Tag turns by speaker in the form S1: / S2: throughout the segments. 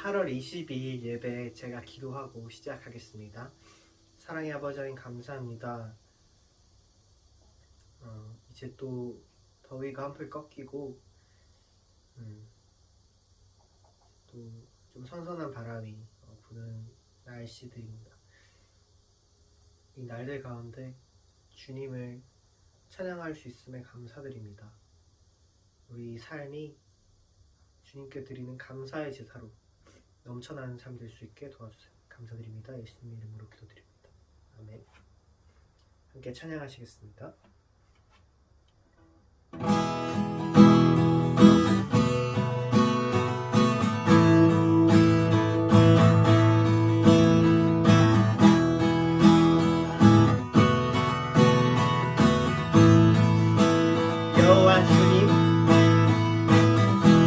S1: 8월 22일 예배 제가 기도하고 시작하겠습니다. 사랑의 아버지 하나님 감사합니다. 이제 또 더위가 한풀 꺾이고 또 좀 선선한 바람이 부는 날씨들입니다. 이 날들 가운데 주님을 찬양할 수 있음에 감사드립니다. 우리 삶이 주님께 드리는 감사의 제사로 넘쳐나는 삶 될 수 있게 도와주세요. 감사드립니다. 예수님 이름으로 기도드립니다. 아멘. 함께 찬양하시겠습니다. 여호와 주님,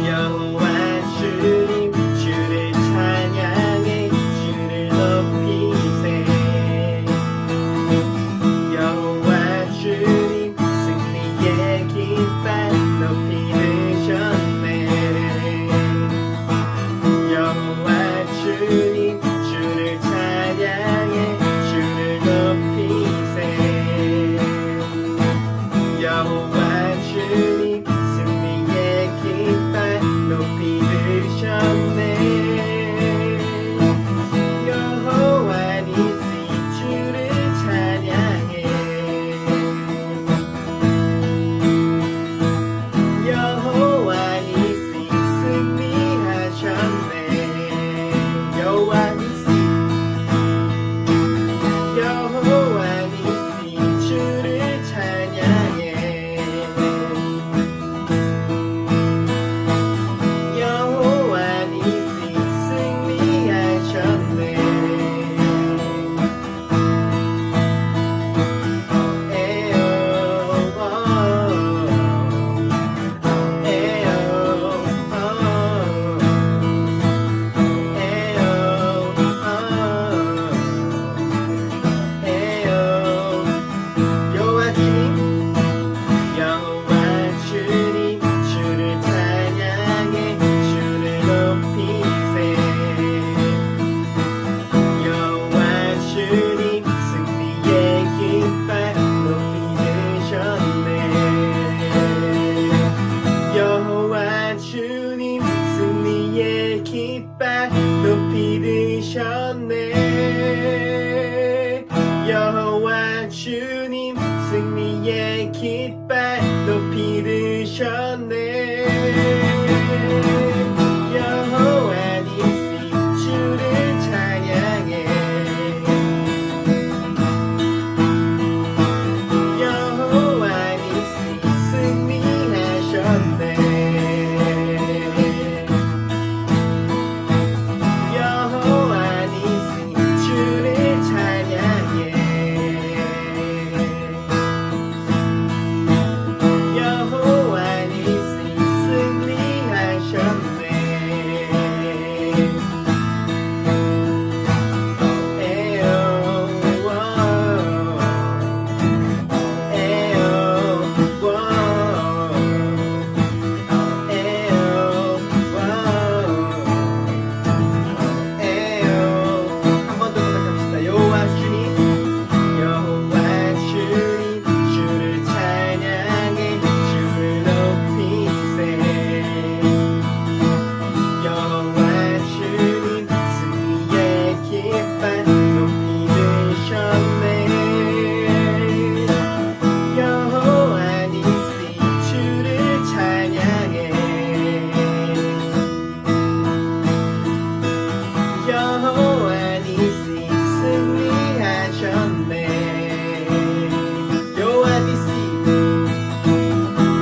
S1: 여호와 주님, 주를 찬양해 주를 높이세. 여호와 주님, 승리의 깃발 높이 드셨네. 여호와 주님, 주를 찬양해 주를 높이세. 여호와 주님 승리의 깃발 높이 드셨네. 여호와 니시 주를 찬양해. 여호와 니시 승리하셨네. 여호와 니시 여호와 니시 주를 찬양해. 높이 드셨네. 여호와 주님 승리의 깃발 높이 드셨네.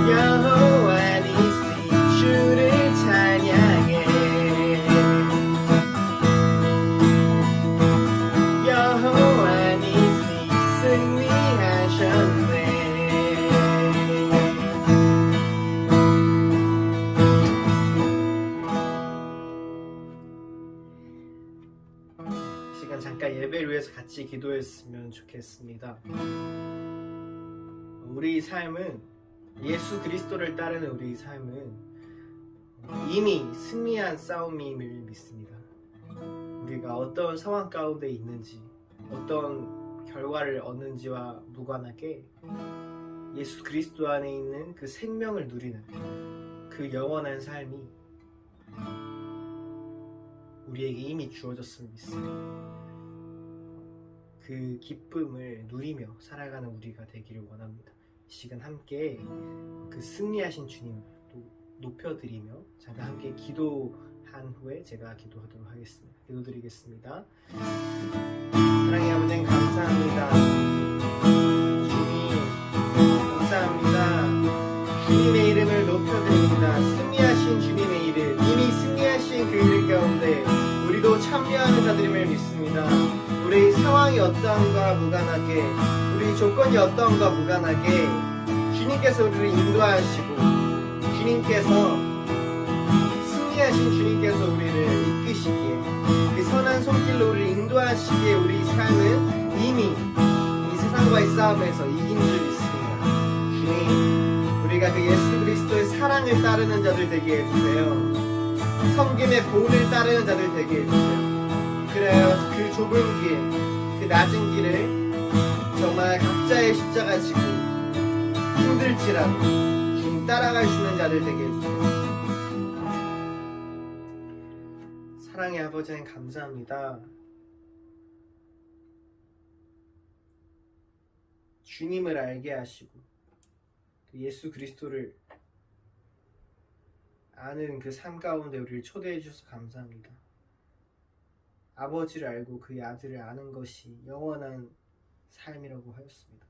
S1: 여호와 니시 주를 찬양해. 여호와 니시 승리하셨네. 시간 잠깐 예배를 위해서 같이 기도했으면 좋겠습니다. 우리 삶은 예수 그리스도를 따르는 우리 삶은 이미 승리한 싸움임을 믿습니다. 우리가 어떤 상황 가운데 있는지, 어떤 결과를 얻는지와 무관하게 예수 그리스도 안에 있는 그 생명을 누리는 그 영원한 삶이 우리에게 이미 주어졌음을 믿습니다. 그 기쁨을 누리며 살아가는 우리가 되기를 원합니다. 이 시간 함께 그 승리하신 주님을 또 높여드리며 잠깐 함께 기도한 후에 제가 기도하도록 하겠습니다. 기도드리겠습니다. 사랑의 아버지 감사합니다. 주님 감사합니다. 주님의 이름을 높여드립니다. 승리하신 주님의 이름, 이미 승리하신 그 이름 가운데 우리도 참여하는 자들임을 믿습니다. 우리 상황이 어떠한가 무관하게, 우리 조건이 어떠한가 무관하게 주님께서 우리를 인도하시고 주님께서 승리하신 주님께서 우리를 이끄시기에 그 선한 손길로 우리를 인도하시기에 우리 삶은 이미 이 세상과의 싸움에서 이긴 줄 믿습니다. 주님, 우리가 그 예수 그리스도의 사랑을 따르는 자들 되게 해주세요. 성김의 본을 따르는 자들 되게 해주세요. 그래요, 그 좁은 길, 그 낮은 길을 정말 각자의 십자가 지고 힘들지라도 주님 따라갈 수 있는 자들 되게 해주세요. 사랑의 아버지 하나님 감사합니다. 주님을 알게 하시고 예수 그리스도를 아는 그 삶 가운데 우리를 초대해 주셔서 감사합니다. 아버지를 알고 그의 아들을 아는 것이 영원한 삶이라고 하였습니다.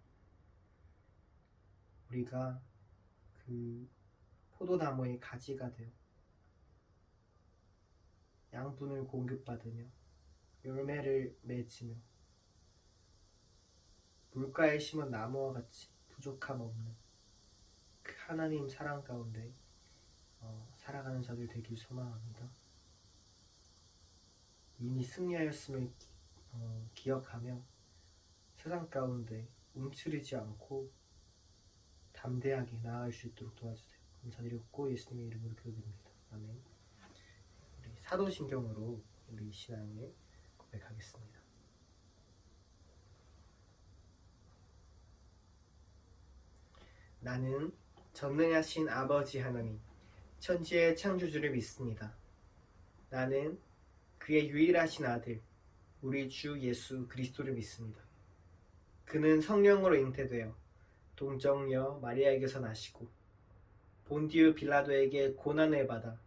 S1: 우리가 그 포도나무의 가지가 되어 양분을 공급받으며 열매를 맺으며 물가에 심은 나무와 같이 부족함 없는 그 하나님 사랑 가운데 살아가는 자들 되길 소망합니다. 이미 승리하였음을 기억하며 세상 가운데 움츠리지 않고 담대하게 나아갈 수 있도록 도와주세요. 감사드렸고 예수님의 이름으로 기도드립니다. 아멘. 우리 사도신경으로 우리 신앙을 고백하겠습니다. 나는 전능하신 아버지 하나님, 천지의 창조주를 믿습니다. 나는 그의 유일하신 아들, 우리 주 예수 그리스도를 믿습니다. 그는 성령으로 잉태되어 동정녀 마리아에게서 나시고 본디우 빌라도에게 고난을 받아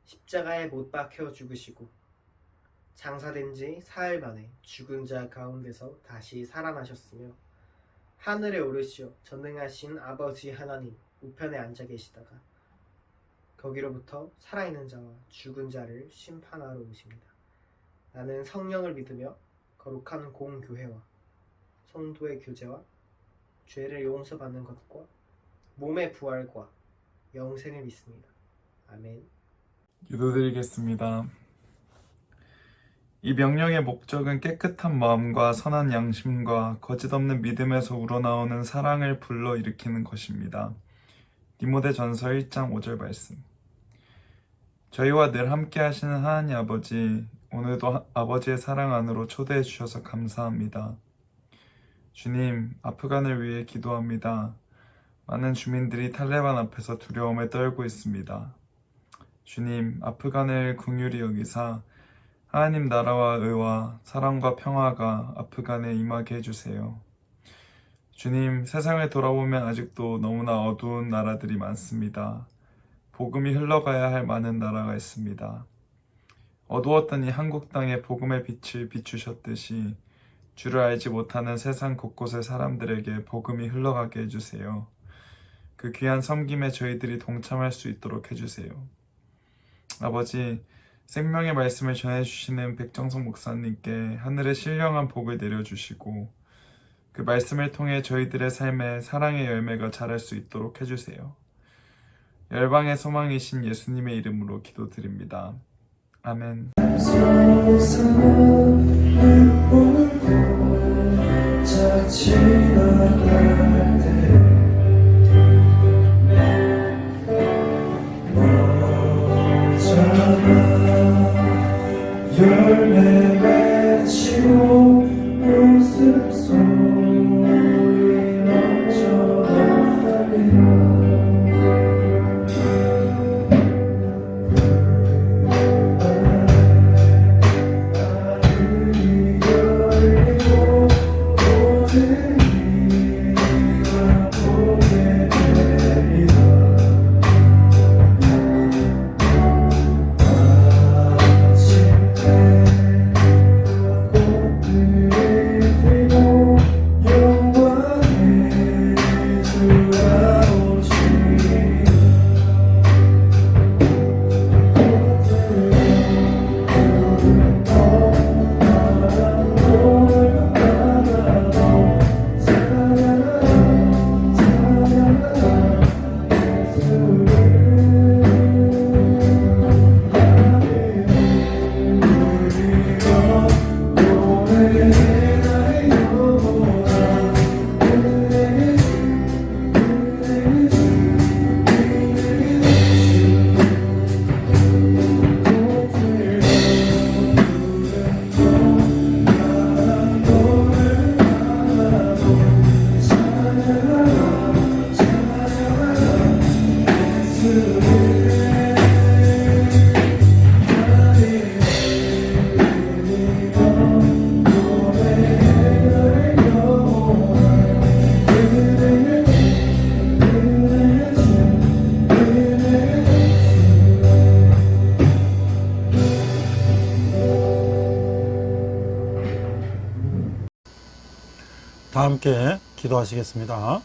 S1: 십자가에 못 박혀 죽으시고 장사된 지 사흘 만에 죽은 자 가운데서 다시 살아나셨으며 하늘에 오르시어 전능하신 아버지 하나님 우편에 앉아 계시다가 거기로부터 살아있는 자와 죽은 자를 심판하러 오십니다. 나는 성령을 믿으며 거룩한 공교회와 성도의 교제와 죄를 용서받는 것과 몸의 부활과 영생을 믿습니다. 아멘.
S2: 기도드리겠습니다. 이 명령의 목적은 깨끗한 마음과 선한 양심과 거짓 없는 믿음에서 우러나오는 사랑을 불러일으키는 것입니다. 디모데전서 1장 5절 말씀. 저희와 늘 함께 하시는 하나님 아버지, 오늘도 아버지의 사랑 안으로 초대해 주셔서 감사합니다. 주님, 아프간을 위해 기도합니다. 많은 주민들이 탈레반 앞에서 두려움에 떨고 있습니다. 주님, 아프간을 긍휼히 여기사 하나님 나라와 의와 사랑과 평화가 아프간에 임하게 해주세요. 주님, 세상을 돌아보면 아직도 너무나 어두운 나라들이 많습니다. 복음이 흘러가야 할 많은 나라가 있습니다. 어두웠던 이 한국 땅에 복음의 빛을 비추셨듯이 주를 알지 못하는 세상 곳곳의 사람들에게 복음이 흘러가게 해주세요. 그 귀한 섬김에 저희들이 동참할 수 있도록 해주세요. 아버지, 생명의 말씀을 전해주시는 백정석 목사님께 하늘의 신령한 복을 내려주시고 그 말씀을 통해 저희들의 삶에 사랑의 열매가 자랄 수 있도록 해주세요. 열방의 소망이신 예수님의 이름으로 기도드립니다. 아멘. 열매 맺히고 웃음소리 넘쳐나리라.
S3: 다 함께 기도하시겠습니다.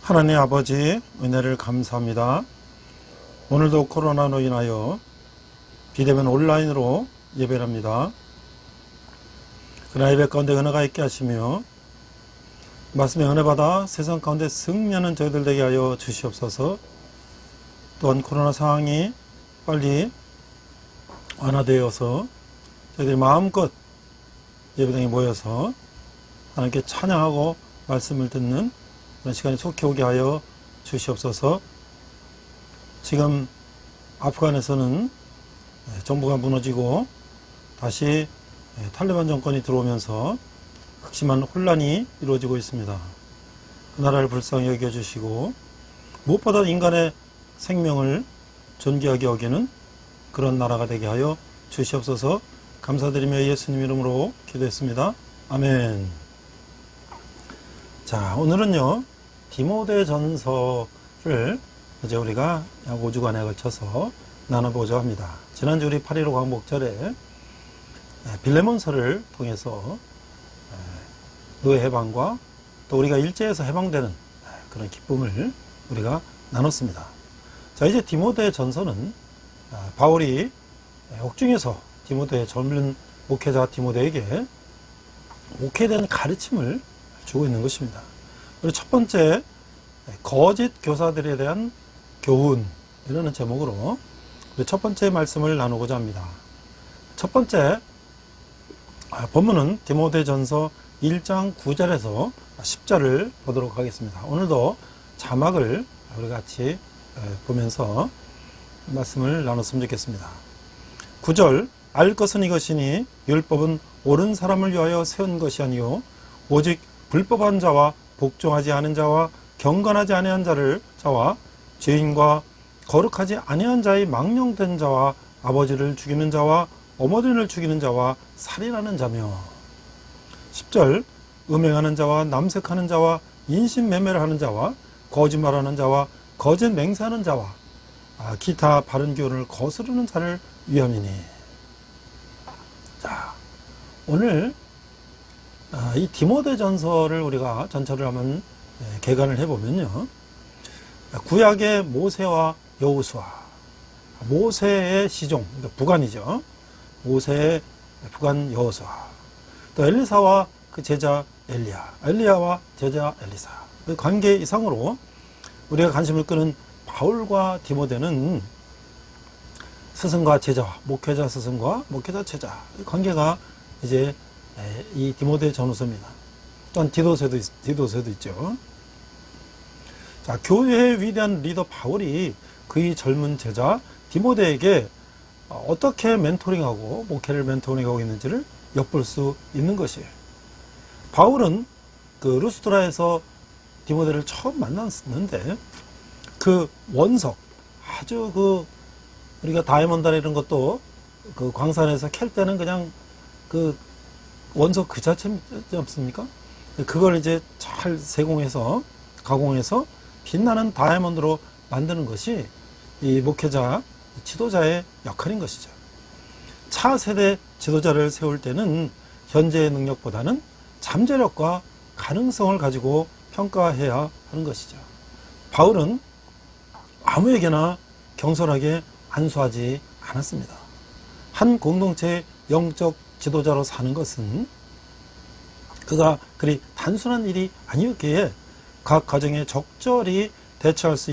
S3: 하나님 아버지, 은혜를 감사합니다. 오늘도 코로나로 인하여 비대면 온라인으로 예배를 합니다. 그러나 예배 가운데 은혜가 있게 하시며 말씀에 은혜 받아 세상 가운데 승리하는 저희들 되게 하여 주시옵소서. 또한 코로나 상황이 빨리 완화되어서 저희들이 마음껏 예배당에 모여서 하나님께 찬양하고 말씀을 듣는 그런 시간이 속히 오게 하여 주시옵소서. 지금 아프간에서는 정부가 무너지고 다시 탈레반 정권이 들어오면서 극심한 혼란이 이루어지고 있습니다. 그 나라를 불쌍히 여겨주시고 무엇보다 인간의 생명을 존귀하게 여기는 그런 나라가 되게 하여 주시옵소서. 감사드리며 예수님 이름으로 기도했습니다. 아멘. 자, 오늘은요, 디모데전서를 이제 우리가 약 5주간에 걸쳐서 나눠보자 합니다. 지난주 우리 8.15 광복절에 빌레몬서를 통해서 노예 해방과 또 우리가 일제에서 해방되는 그런 기쁨을 우리가 나눴습니다. 자, 이제 디모데전서는 바울이 옥중에서 디모데의 젊은 목회자 디모데에게 목회에 가르침을 주고 있는 것입니다. 그리고 첫 번째, 거짓 교사들에 대한 교훈, 이라는 제목으로 첫 번째 말씀을 나누고자 합니다. 첫 번째 본문은 디모데전서 1장 9절에서 10절을 보도록 하겠습니다. 오늘도 자막을 우리 같이 보면서 말씀을 나눴으면 좋겠습니다. 9절, 알 것은 이것이니 율법은 옳은 사람을 위하여 세운 것이 아니요 오직 불법한 자와 복종하지 않은 자와 경건하지 아니한 자와 죄인과 거룩하지 아니한 자의 망령된 자와 아버지를 죽이는 자와 어머니를 죽이는 자와 살인하는 자며 10절, 음행하는 자와 남색하는 자와 인신매매를 하는 자와 거짓말하는 자와 거짓 맹세하는 자와 기타 바른 교훈을 거스르는 자를 위함이니. 자, 오늘 이 디모데전서를 우리가 전체를 한번 개관을 해보면요, 구약의 모세와 여호수아, 모세의 시종, 그러니까 부관이죠. 모세의 부관 여호수아, 또 엘리사와 그 제자 엘리야와 제자 엘리사, 그 관계 이상으로 우리가 관심을 끄는 바울과 디모데는 스승과 제자와 목회자 스승과 목회자 제자, 관계가 이제 이 디모데 전후서입니다. 또한 디도서도 있죠. 자, 교회의 위대한 리더 바울이 그의 젊은 제자 디모데에게 어떻게 멘토링하고 목회를 멘토링하고 있는지를 엿볼 수 있는 것이에요. 바울은 그 루스트라에서 디모데를 처음 만났는데 그 원석, 아주 그 우리가 다이아몬드나 이런 것도 그 광산에서 캘 때는 그냥 그 원석 그 자체지 않습니까? 그걸 이제 잘 세공해서 가공해서 빛나는 다이아몬드로 만드는 것이 이 목회자, 지도자의 역할인 것이죠. 차세대 지도자를 세울 때는 현재의 능력보다는 잠재력과 가능성을 가지고 평가해야 하는 것이죠. 바울은 아무에게나 경솔하게 안수하지 않았습니다. 한 공동체의 영적 지도자로 사는 것은 그가 그리 단순한 일이 아니었기에 각 가정에 적절히 대처할 수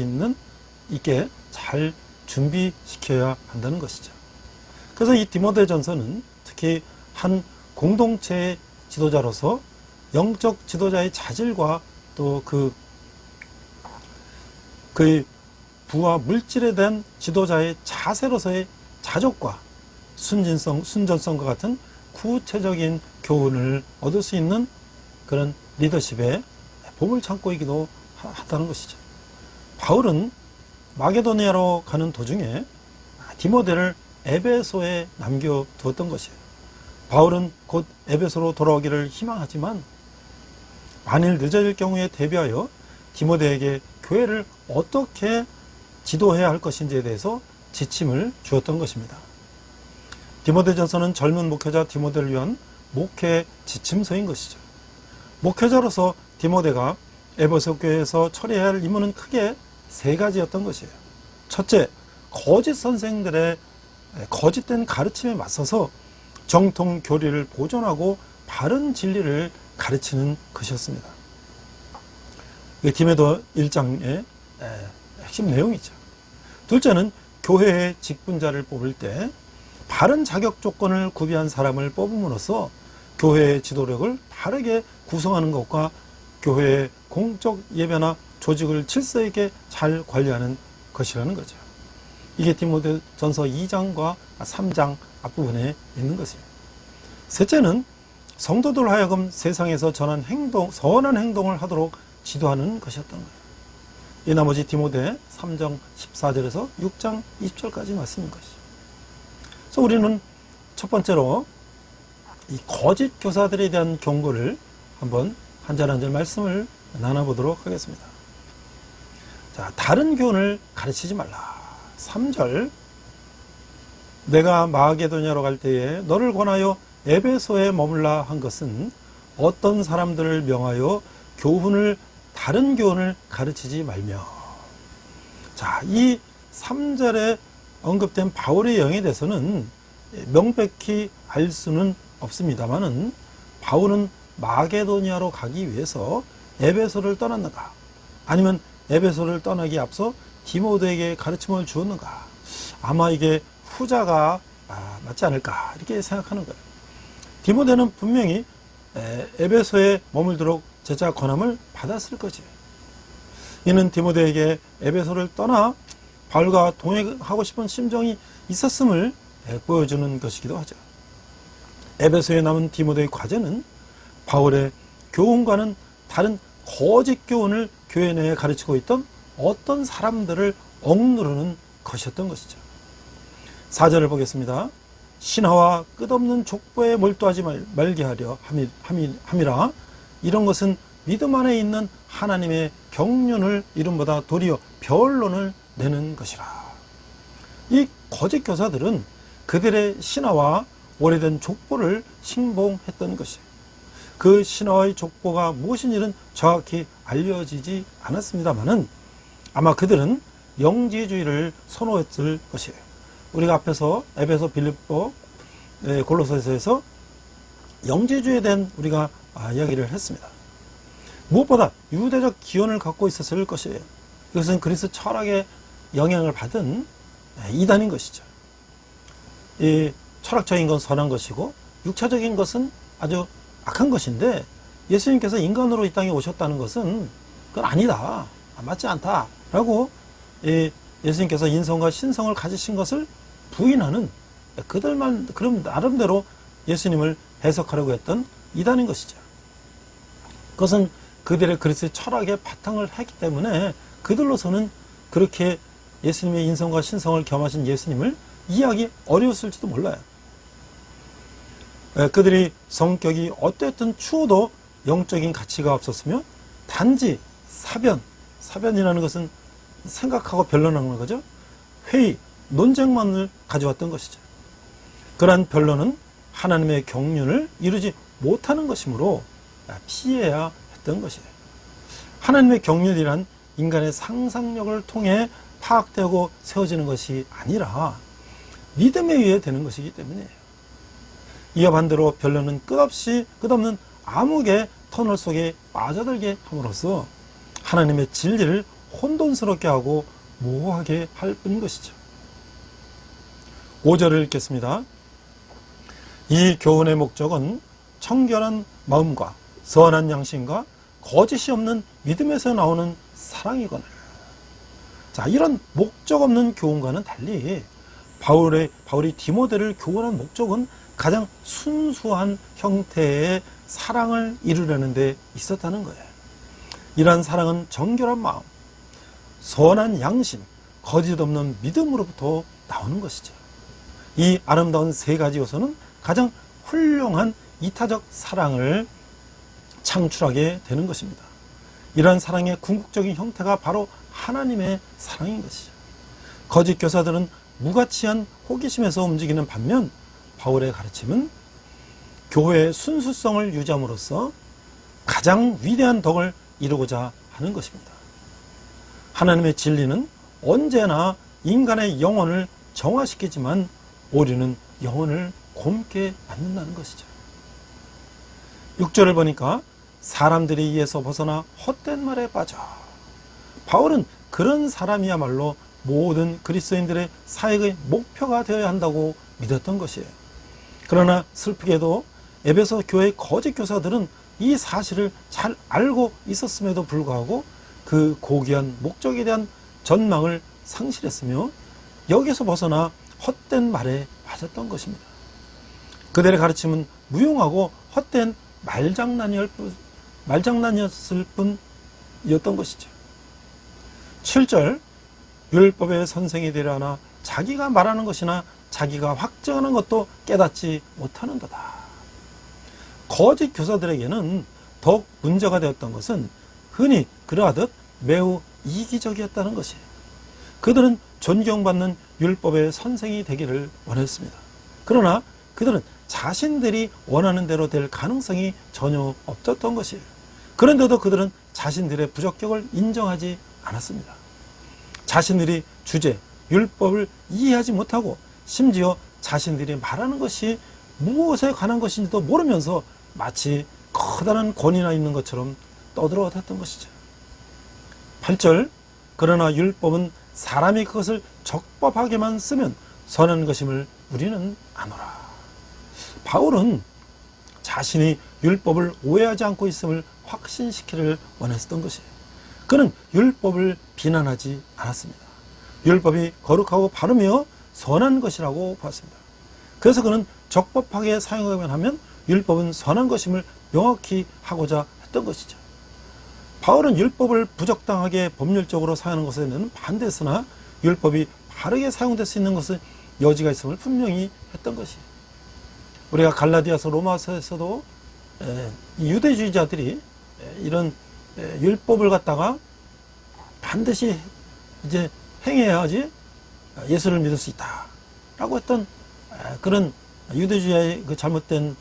S3: 있게 잘 준비시켜야 한다는 것이죠. 그래서 이 디모데전서는 특히 한 공동체의 지도자로서 영적 지도자의 자질과 또 그의 부와 물질에 대한 지도자의 자세로서의 자족과 순전성과 같은 구체적인 교훈을 얻을 수 있는 그런 리더십의 봄을 참고이기도 하다는 것이죠. 바울은 마게도니아로 가는 도중에 디모데를 에베소에 남겨두었던 것이에요. 바울은 곧 에베소로 돌아오기를 희망하지만 만일 늦어질 경우에 대비하여 디모데에게 교회를 어떻게 지도해야 할 것인지에 대해서 지침을 주었던 것입니다. 디모데전서는 젊은 목회자 디모데를 위한 목회 지침서인 것이죠. 목회자로서 디모데가 에베소 교회에서 처리해야 할 임무는 크게 세 가지였던 것이에요. 첫째, 거짓 선생들의 거짓된 가르침에 맞서서 정통 교리를 보존하고 바른 진리를 가르치는 것이었습니다. 이게 디모데 1장의 핵심 내용이죠. 둘째는 교회의 직분자를 뽑을 때 바른 자격 조건을 구비한 사람을 뽑음으로써 교회의 지도력을 바르게 구성하는 것과 교회의 공적 예배나 조직을 질서 있게 잘 관리하는 것이라는 거죠. 이게 디모데전서 2장과 3장 앞부분에 있는 것입니다. 셋째는 성도들 하여금 세상에서 선한 행동을 하도록 지도하는 것이었던 거예요. 이 나머지 디모데 3장 14절에서 6장 20절까지 말씀인 것이죠. 그래서 우리는 첫 번째로 이 거짓 교사들에 대한 경고를 한번 한 절 한 절 말씀을 나눠보도록 하겠습니다. 자, 다른 교훈을 가르치지 말라. 3절, 내가 마게도냐로 갈 때에 너를 권하여 에베소에 머물라 한 것은 어떤 사람들을 명하여 다른 교훈을 가르치지 말며. 자, 이 3절에 언급된 바울의 영에 대해서는 명백히 알 수는 없습니다만은 바울은 마게도니아로 가기 위해서 에베소를 떠났는가, 아니면 에베소를 떠나기 앞서 디모데에게 가르침을 주었는가, 아마 이게 후자가 맞지 않을까 이렇게 생각하는 거예요. 디모데는 분명히 에베소에 머물도록 제자 권함을 받았을 거지. 이는 디모데에게 에베소를 떠나 바울과 동행하고 싶은 심정이 있었음을 보여주는 것이기도 하죠. 에베소에 남은 디모데의 과제는 바울의 교훈과는 다른 거짓 교훈을 교회 내에 가르치고 있던 어떤 사람들을 억누르는 것이었던 것이죠. 4절을 보겠습니다. 신화와 끝없는 족보에 몰두하지 말게 하려 함이라. 이런 것은 믿음 안에 있는 하나님의 경륜을 이름보다 도리어 변론을 내는 것이라. 이 거짓 교사들은 그들의 신화와 오래된 족보를 신봉했던 것이에요. 그 신화의 족보가 무엇인지는 정확히 알려지지 않았습니다만은 아마 그들은 영지주의를 선호했을 것이에요. 우리가 앞에서 에베소, 빌립보, 골로새서에서 영지주의에 대한 우리가 이야기를 했습니다. 무엇보다 유대적 기원을 갖고 있었을 것이에요. 이것은 그리스 철학의 영향을 받은 이단인 것이죠. 이 철학적인 건 선한 것이고 육체적인 것은 아주 악한 것인데, 예수님께서 인간으로 이 땅에 오셨다는 것은 그건 아니다, 맞지 않다라고 예수님께서 인성과 신성을 가지신 것을 부인하는 그들만 그럼 나름대로 예수님을 해석하려고 했던 이단인 것이죠. 그것은 그들의 그리스도의 철학에 바탕을 했기 때문에 그들로서는 그렇게 예수님의 인성과 신성을 겸하신 예수님을 이해하기 어려웠을지도 몰라요. 그들이 성격이 어땠든 추워도 영적인 가치가 없었으며 단지 사변이라는 것은 생각하고 변론하는 거죠. 회의, 논쟁만을 가져왔던 것이죠. 그러한 변론은 하나님의 경륜을 이루지 못하는 것이므로 피해야 했던 것이에요. 하나님의 경륜이란 인간의 상상력을 통해 파악되고 세워지는 것이 아니라 믿음에 의해 되는 것이기 때문이에요. 이와 반대로 변론은 끝없는 암흑의 터널 속에 빠져들게 함으로써 하나님의 진리를 혼돈스럽게 하고 모호하게 할 뿐인 것이죠. 5절을 읽겠습니다. 이 교훈의 목적은 청결한 마음과 선한 양심과 거짓이 없는 믿음에서 나오는 사랑이거늘. 자, 이런 목적 없는 교훈과는 달리 바울이 디모데를 교훈한 목적은 가장 순수한 형태의 사랑을 이루려는 데 있었다는 거예요. 이러한 사랑은 정결한 마음, 선한 양심, 거짓 없는 믿음으로부터 나오는 것이죠. 이 아름다운 세 가지 요소는 가장 훌륭한 이타적 사랑을 창출하게 되는 것입니다. 이러한 사랑의 궁극적인 형태가 바로 하나님의 사랑인 것이죠. 거짓 교사들은 무가치한 호기심에서 움직이는 반면 바울의 가르침은 교회의 순수성을 유지함으로써 가장 위대한 덕을 이루고자 하는 것입니다. 하나님의 진리는 언제나 인간의 영혼을 정화시키지만 오류는 영혼을 곪게 만든다는 것이죠. 6절을 보니까 사람들이 이에서 벗어나 헛된 말에 빠져. 바울은 그런 사람이야말로 모든 그리스도인들의 사역의 목표가 되어야 한다고 믿었던 것이에요. 그러나 슬프게도 에베소 교회의 거짓 교사들은 이 사실을 잘 알고 있었음에도 불구하고 그 고귀한 목적에 대한 전망을 상실했으며 여기서 벗어나 헛된 말에 빠졌던 것입니다. 그들의 가르침은 무용하고 헛된 말장난이었을 뿐이었던 것이죠. 7절 율법의 선생이 되려 하나 자기가 말하는 것이나 자기가 확증하는 것도 깨닫지 못하는도다. 거짓 교사들에게는 더욱 문제가 되었던 것은 흔히 그러하듯 매우 이기적이었다는 것이에요. 그들은 존경받는 율법의 선생이 되기를 원했습니다. 그러나 그들은 자신들이 원하는 대로 될 가능성이 전혀 없었던 것이에요. 그런데도 그들은 자신들의 부적격을 인정하지 않았습니다. 자신들이 주제, 율법을 이해하지 못하고 심지어 자신들이 말하는 것이 무엇에 관한 것인지도 모르면서 마치 커다란 권위나 있는 것처럼 떠들어댔던 것이죠. 8절 그러나 율법은 사람이 그것을 적법하게만 쓰면 선한 것임을 우리는 아노라. 바울은 자신이 율법을 오해하지 않고 있음을 확신시키기를 원했던 것이에요. 그는 율법을 비난하지 않았습니다. 율법이 거룩하고 바르며 선한 것이라고 봤습니다. 그래서 그는 적법하게 사용하면 하면 율법은 선한 것임을 명확히 하고자 했던 것이죠. 바울은 율법을 부적당하게 법률적으로 사용하는 것에는 반대했으나 율법이 바르게 사용될 수 있는 것은 여지가 있음을 분명히 했던 것이에요. 우리가 갈라디아서 로마서에서도 유대주의자들이 이런 율법을 갖다가 반드시 이제 행해야지 예수를 믿을 수 있다라고 했던 그런 유대주의의 그 잘못된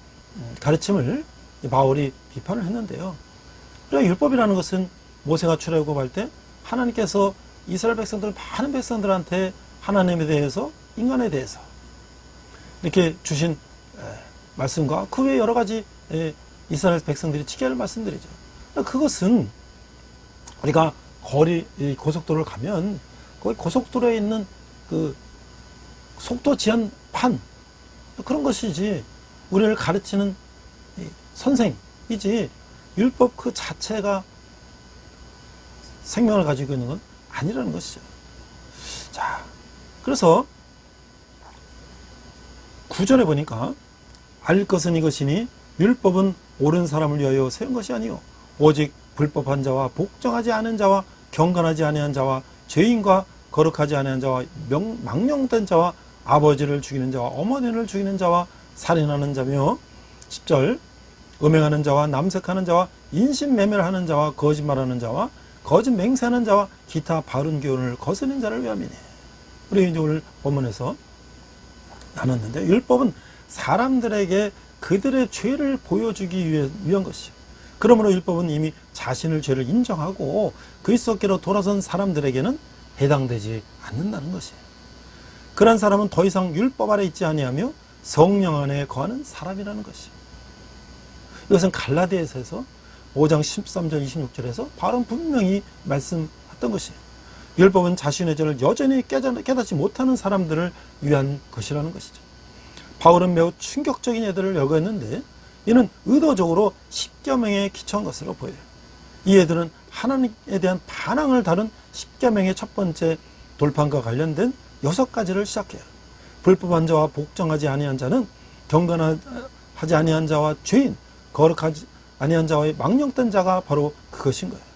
S3: 가르침을 바울이 비판을 했는데요. 그러니까 율법이라는 것은 모세가 출애굽할 때 하나님께서 이스라엘 백성들 많은 백성들한테 하나님에 대해서 인간에 대해서 이렇게 주신 말씀과 그 외에 여러 가지 이스라엘 백성들이 지켜야 할 말씀들이죠. 그것은 우리가 고속도로를 가면 거기 고속도로에 있는 그 속도 제한판 그런 것이지 우리를 가르치는 선생이지 율법 그 자체가 생명을 가지고 있는 건 아니라는 것이죠. 자, 그래서 9절에 보니까 알 것은 이것이니 율법은 옳은 사람을 위하여 세운 것이 아니요 오직 불법한 자와 복종하지 않은 자와 경건하지 아니한 자와 죄인과 거룩하지 아니한 자와 망령된 자와 아버지를 죽이는 자와 어머니를 죽이는 자와 살인하는 자며 10절 음행하는 자와 남색하는 자와 인신매매하는 자와 거짓말하는 자와 거짓 맹세하는 자와 기타 바른 교훈을 거스르는 자를 위함이니. 우리 이제 오늘 본문에서 나눴는데 율법은 사람들에게 그들의 죄를 보여주기 위한 것이죠. 그러므로 율법은 이미 자신의 죄를 인정하고 그리스도께로 돌아선 사람들에게는 해당되지 않는다는 것이에요. 그런 사람은 더 이상 율법 아래 있지 아니하며 성령 안에 거하는 사람이라는 것이에요. 이것은 갈라디아서에서 5장 13절 26절에서 바울은 분명히 말씀했던 것이에요. 율법은 자신의 죄를 여전히 깨닫지 못하는 사람들을 위한 것이라는 것이죠. 바울은 매우 충격적인 예들을 열거했는데 이는 의도적으로 10계명에 기초한 것으로 보여요. 이 예들은 하나님에 대한 반항을 다룬 10계명의 첫 번째 돌판과 관련된 6가지를 시작해요. 불법한 자와 복종하지 아니한 자는 경건하지 아니한 자와 죄인, 거룩하지 아니한 자와의 망령된 자가 바로 그것인 거예요.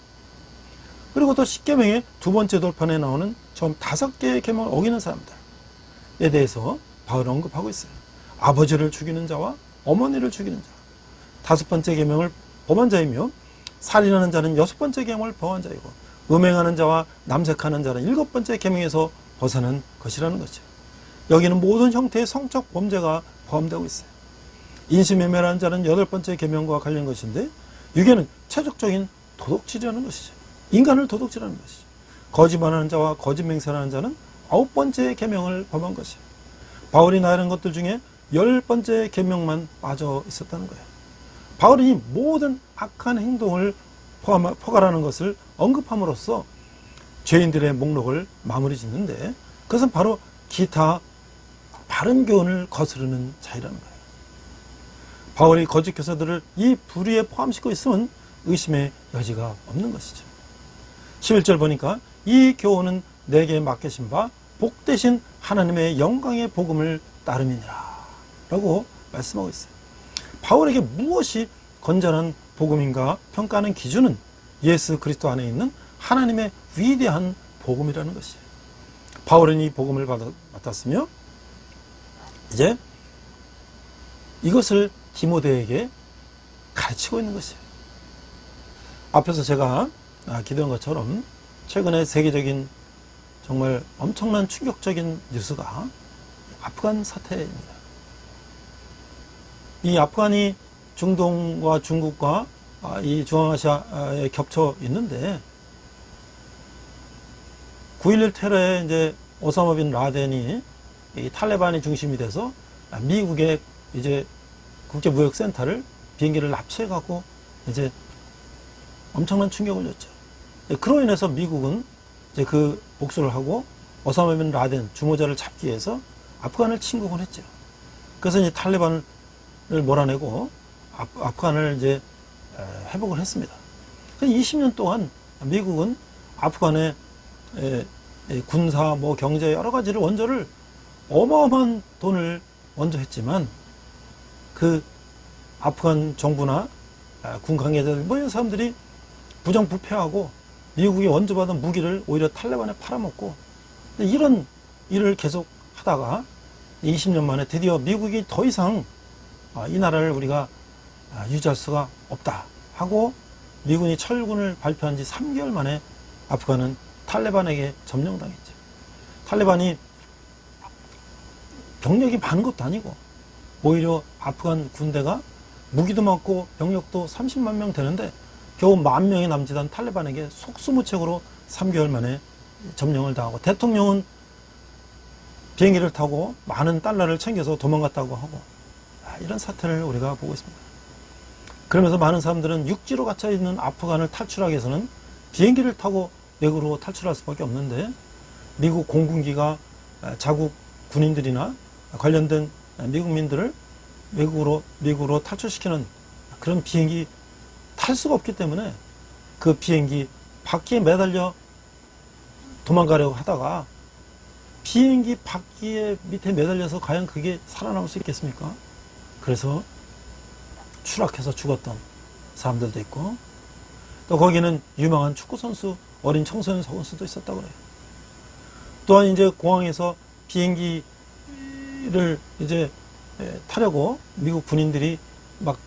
S3: 그리고 또 10계명의 두 번째 돌판에 나오는 처음 5개의 계명을 어기는 사람들에 대해서 바울은 언급하고 있어요. 아버지를 죽이는 자와 어머니를 죽이는 자. 5번째 계명을 범한 자이며 살인하는 자는 6번째 계명을 범한 자이고 음행하는 자와 남색하는 자는 7번째 계명에서 벗어난 것이라는 것이죠. 여기는 모든 형태의 성적 범죄가 포함되고 있어요. 인신매매하는 자는 8번째 계명과 관련 것인데 이게는 최종적인 도덕질이라는 것이죠. 인간을 도덕질하는 것이죠. 거짓말하는 자와 거짓 맹세하는 자는 9번째 계명을 범한 것이에요. 바울이 나열한 것들 중에 10번째 계명만 빠져 있었다는 거예요. 바울은 이 모든 악한 행동을 포괄하는 것을 언급함으로써 죄인들의 목록을 마무리 짓는데 그것은 바로 기타 바른 교훈을 거스르는 자이라는 거예요. 바울이 거짓 교사들을 이 부류에 포함시키고 있으면 의심의 여지가 없는 것이죠. 11절 보니까 이 교훈은 내게 맡기신 바 복되신 하나님의 영광의 복음을 따름이니라 라고 말씀하고 있어요. 바울에게 무엇이 건전한 복음인가 평가하는 기준은 예수 그리스도 안에 있는 하나님의 위대한 복음이라는 것이에요. 바울은 이 복음을 맡았으며 이제 이것을 디모데에게 가르치고 있는 것이에요. 앞에서 제가 기도한 것처럼 최근에 세계적인 정말 엄청난 충격적인 뉴스가 아프간 사태입니다. 이 아프간이 중동과 중국과 이 중앙아시아에 겹쳐 있는데 9.11 테러에 이제 오사마 빈 라덴이 이 탈레반이 중심이 돼서 미국의 이제 국제무역센터를 비행기를 납치해가고 이제 엄청난 충격을 줬죠. 그로 인해서 미국은 이제 그 복수를 하고 오사마 빈 라덴 주모자를 잡기 위해서 아프간을 침공을 했죠. 그래서 이제 탈레반을 몰아내고 아프간을 이제 회복을 했습니다. 20년 동안 미국은 아프간의 군사, 경제 여러 가지를 원조를 어마어마한 돈을 원조했지만 그 아프간 정부나 군 관계자들 이런 사람들이 부정부패하고 미국이 원조받은 무기를 오히려 탈레반에 팔아먹고 이런 일을 계속 하다가 20년 만에 드디어 미국이 더 이상 이 나라를 우리가 유지할 수가 없다 하고 미군이 철군을 발표한 지 3개월 만에 아프간은 탈레반에게 점령당했죠. 탈레반이 병력이 많은 것도 아니고 오히려 아프간 군대가 무기도 많고 병력도 30만 명 되는데 겨우 10,000명이 남짓한 탈레반에게 속수무책으로 3개월 만에 점령을 당하고 대통령은 비행기를 타고 많은 달러를 챙겨서 도망갔다고 하고 이런 사태를 우리가 보고 있습니다. 그러면서 많은 사람들은 육지로 갇혀 있는 아프간을 탈출하기 위해서는 비행기를 타고 외국으로 탈출할 수밖에 없는데 미국 공군기가 자국 군인들이나 관련된 미국민들을 미국으로 탈출시키는 그런 비행기 탈 수가 없기 때문에 그 비행기 바퀴에 매달려 도망가려고 하다가 비행기 바퀴에 밑에 매달려서 과연 그게 살아남을 수 있겠습니까? 그래서 추락해서 죽었던 사람들도 있고, 또 거기는 유명한 축구선수, 어린 청소년 선수도 있었다고 그래요. 또한 이제 공항에서 비행기를 이제 타려고 미국 군인들이 막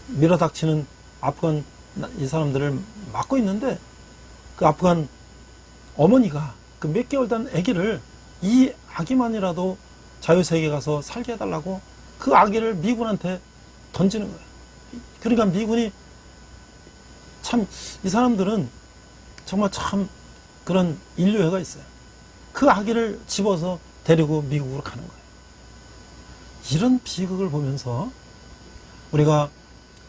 S3: 밀어닥치는 아프간 이 사람들을 막고 있는데, 그 아프간 어머니가 그 몇 개월 된 아기를, 이 아기만이라도 자유세계에 가서 살게 해달라고 그 아기를 미군한테 던지는 거예요. 그러니까 미군이 참, 이 사람들은 정말 참 그런 인류애가 있어요. 그 아기를 집어서 데리고 미국으로 가는 거예요. 이런 비극을 보면서 우리가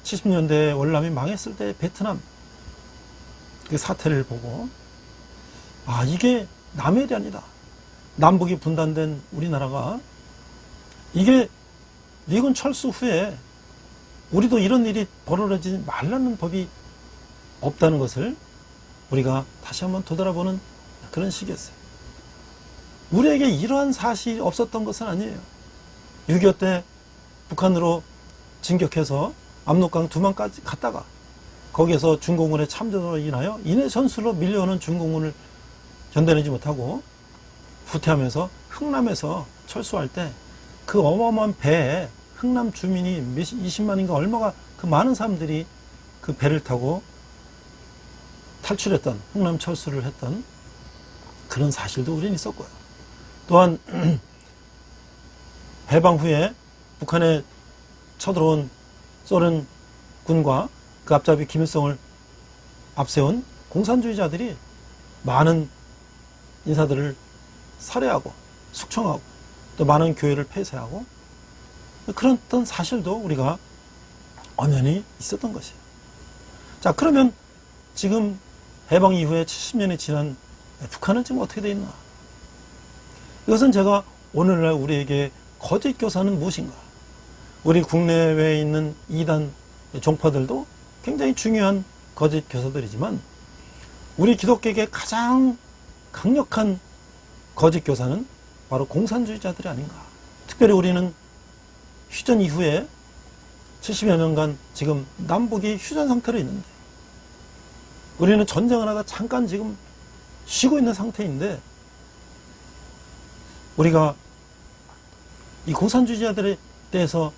S3: 70년대 월남이 망했을 때 베트남 그 사태를 보고, 아, 이게 남의 일이 아니다. 남북이 분단된 우리나라가, 이게 미군 철수 후에 우리도 이런 일이 벌어지지 말라는 법이 없다는 것을 우리가 다시 한번 되돌아보는 그런 시기였어요. 우리에게 이러한 사실이 없었던 것은 아니에요. 6.25 때 북한으로 진격해서 압록강 두만까지 갔다가 거기에서 중공군의 참전으로 인하여 인해 전술로 밀려오는 중공군을 견뎌내지 못하고 후퇴하면서 흥남에서 철수할 때 그 어마어마한 배에 흥남 주민이 20만인가 얼마가 그 많은 사람들이 그 배를 타고 탈출했던, 흥남 철수를 했던 그런 사실도 우리는 있었고요. 또한 해방 후에 북한에 쳐들어온 소련군과 그 앞잡이 김일성을 앞세운 공산주의자들이 많은 인사들을 살해하고 숙청하고 또 많은 교회를 폐쇄하고 그런 어떤 사실도 우리가 엄연히 있었던 것이에요. 자, 그러면 지금 해방 이후에 70년이 지난 북한은 지금 어떻게 되어 있나? 이것은 제가 오늘날 우리에게 거짓 교사는 무엇인가? 우리 국내외에 있는 이단 종파들도 굉장히 중요한 거짓 교사들이지만, 우리 기독교계 가장 강력한 거짓 교사는 바로 공산주의자들이 아닌가. 특별히 우리는 휴전 이후에 70여 년간 지금 남북이 휴전 상태로 있는데, 우리는 전쟁을 하다 잠깐 지금 쉬고 있는 상태인데, 우리가 이 공산주의자들에 대해서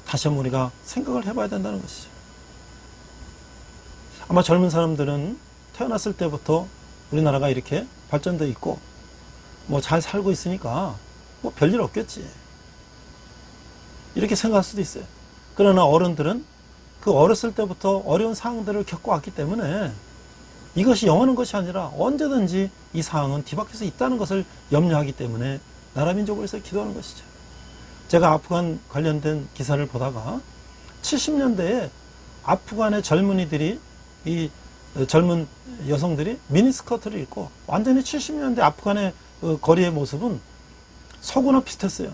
S3: 다시 한번 우리가 생각을 해봐야 된다는 것이죠. 아마 젊은 사람들은 태어났을 때부터 우리나라가 이렇게 발전되어 있고 뭐 잘 살고 있으니까 뭐 별일 없겠지, 이렇게 생각할 수도 있어요. 그러나 어른들은 그 어렸을 때부터 어려운 상황들을 겪어왔기 때문에 이것이 영원한 것이 아니라 언제든지 이 상황은 뒤바뀔 수 있다는 것을 염려하기 때문에 나라 민족을 위해서 기도하는 것이죠. 제가 아프간 관련된 기사를 보다가 70년대에 아프간의 젊은이들이, 이 젊은 여성들이 미니스커트를 입고, 완전히 70년대 아프간의 거리의 모습은 서구나 비슷했어요.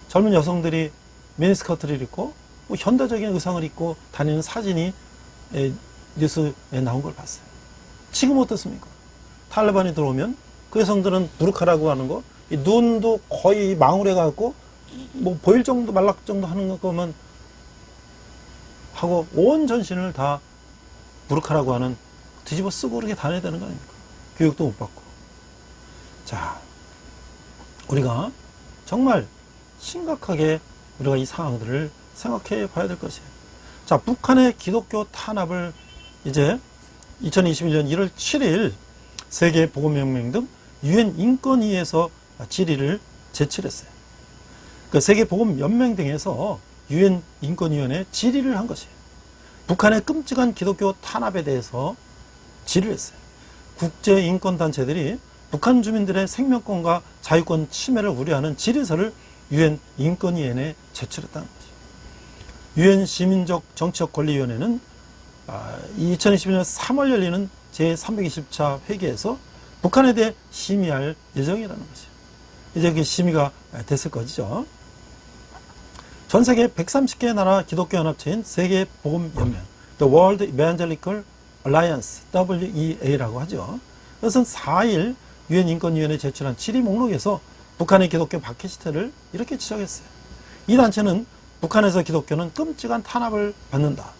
S3: 젊은 여성들이 미니스커트를 입고 뭐 현대적인 의상을 입고 다니는 사진이 뉴스에 나온 걸 봤어요. 지금 어떻습니까? 탈레반이 들어오면 그 여성들은 부르카라고 하는 거, 이 눈도 거의 망울해 갖고 뭐 보일 정도, 말락 정도 하는 것만 하고 온 전신을 다 부르카라고 하는 뒤집어 쓰고 그렇게 다녀야 되는 거 아닙니까? 교육도 못 받고. 자, 우리가 정말 심각하게 우리가 이 상황들을 생각해 봐야 될 것이에요. 자, 북한의 기독교 탄압을 이제 2021년 1월 7일 세계보건연맹 등 유엔 인권위에서 질의를 제출했어요. 그 세계보건연맹 등에서 유엔 인권위원회에 질의를 한 것이에요. 북한의 끔찍한 기독교 탄압에 대해서 질의를 했어요. 국제인권단체들이 북한 주민들의 생명권과 자유권 침해를 우려하는 질의서를 유엔 인권위원회에 제출했다는 거죠. 유엔 시민적 정치적 권리위원회는 2021년 3월 열리는 제320차 회기에서 북한에 대해 심의할 예정이라는 거죠. 이제 그게 심의가 됐을 거죠. 전 세계 130개 나라 기독교 연합체인 세계복음연맹, The World Evangelical Alliance, WEA라고 하죠. 이것은 4일 유엔 인권위원회에 제출한 질의 목록에서 북한의 기독교 박해 시태를 이렇게 지적했어요. 이 단체는 북한에서 기독교는 끔찍한 탄압을 받는다.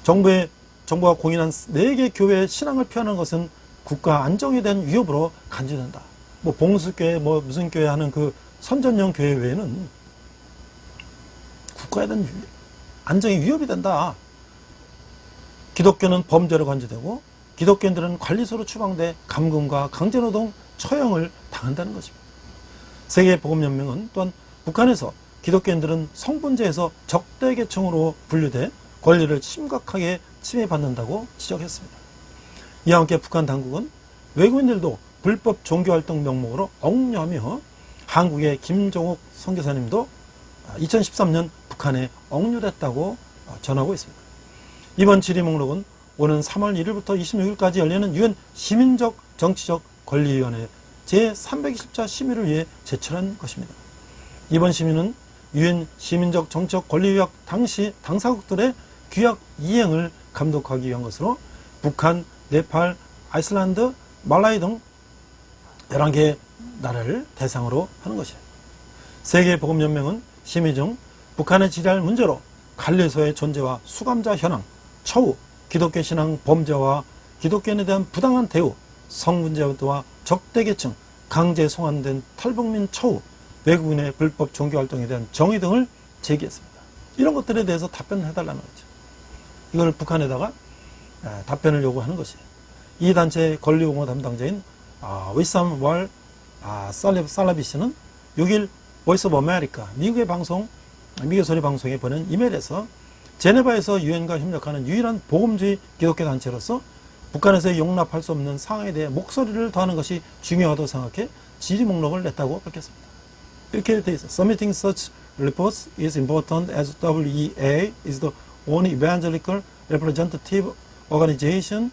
S3: 정부가 공인한 4개 교회의 신앙을 표현하는 것은 국가 안정에 대한 위협으로 간주된다. 뭐 봉수교회 무슨 교회 하는 그 선전용 교회 외에는 국가에 대한 안정이 위협이 된다. 기독교는 범죄로 간주되고 기독교인들은 관리소로 추방돼 감금과 강제노동 처형을 당한다는 것입니다. 세계복음연맹은 또한 북한에서 기독교인들은 성분제에서 적대계층으로 분류돼 권리를 심각하게 침해받는다고 지적했습니다. 이와 함께 북한 당국은 외국인들도 불법 종교활동 명목으로 억류하며 한국의 김종욱 선교사님도 2013년 북한에 억류됐다고 전하고 있습니다. 이번 질의 목록은 오는 3월 1일부터 26일까지 열리는 유엔 시민적 정치적 권리위원회 제320차 심의를 위해 제출한 것입니다. 이번 심의는 유엔 시민적 정치적 권리위원 당시 당사국들의 규약 이행을 감독하기 위한 것으로 북한, 네팔, 아이슬란드, 말라이 등 11개의 나라를 대상으로 하는 것이에요. 세계복음연맹은 심의 중 북한의 지리할 문제로 관리소의 존재와 수감자 현황, 처우, 기독교 신앙 범죄와 기독교인에 대한 부당한 대우, 성문제와 적대계층, 강제 송환된 탈북민 처우, 외국인의 불법 종교활동에 대한 정의 등을 제기했습니다. 이런 것들에 대해서 답변을 해달라는 거죠. 이걸 북한에다가 답변을 요구하는 것이에요. 이 단체의 권리옹호 담당자인 위삼 월 살라비 씨는 6일 보이스 오브 아메리카 미국의 소리 방송에 보낸 이메일에서 제네바에서 유엔과 협력하는 유일한 복음주의 기독교 단체로서 북한에서 용납할 수 없는 상황에 대해 목소리를 더하는 것이 중요하다고 생각해 질의 목록을 냈다고 밝혔습니다. 이렇게 되어 있어요. Submitting such reports is important as WEA is the only evangelical representative organization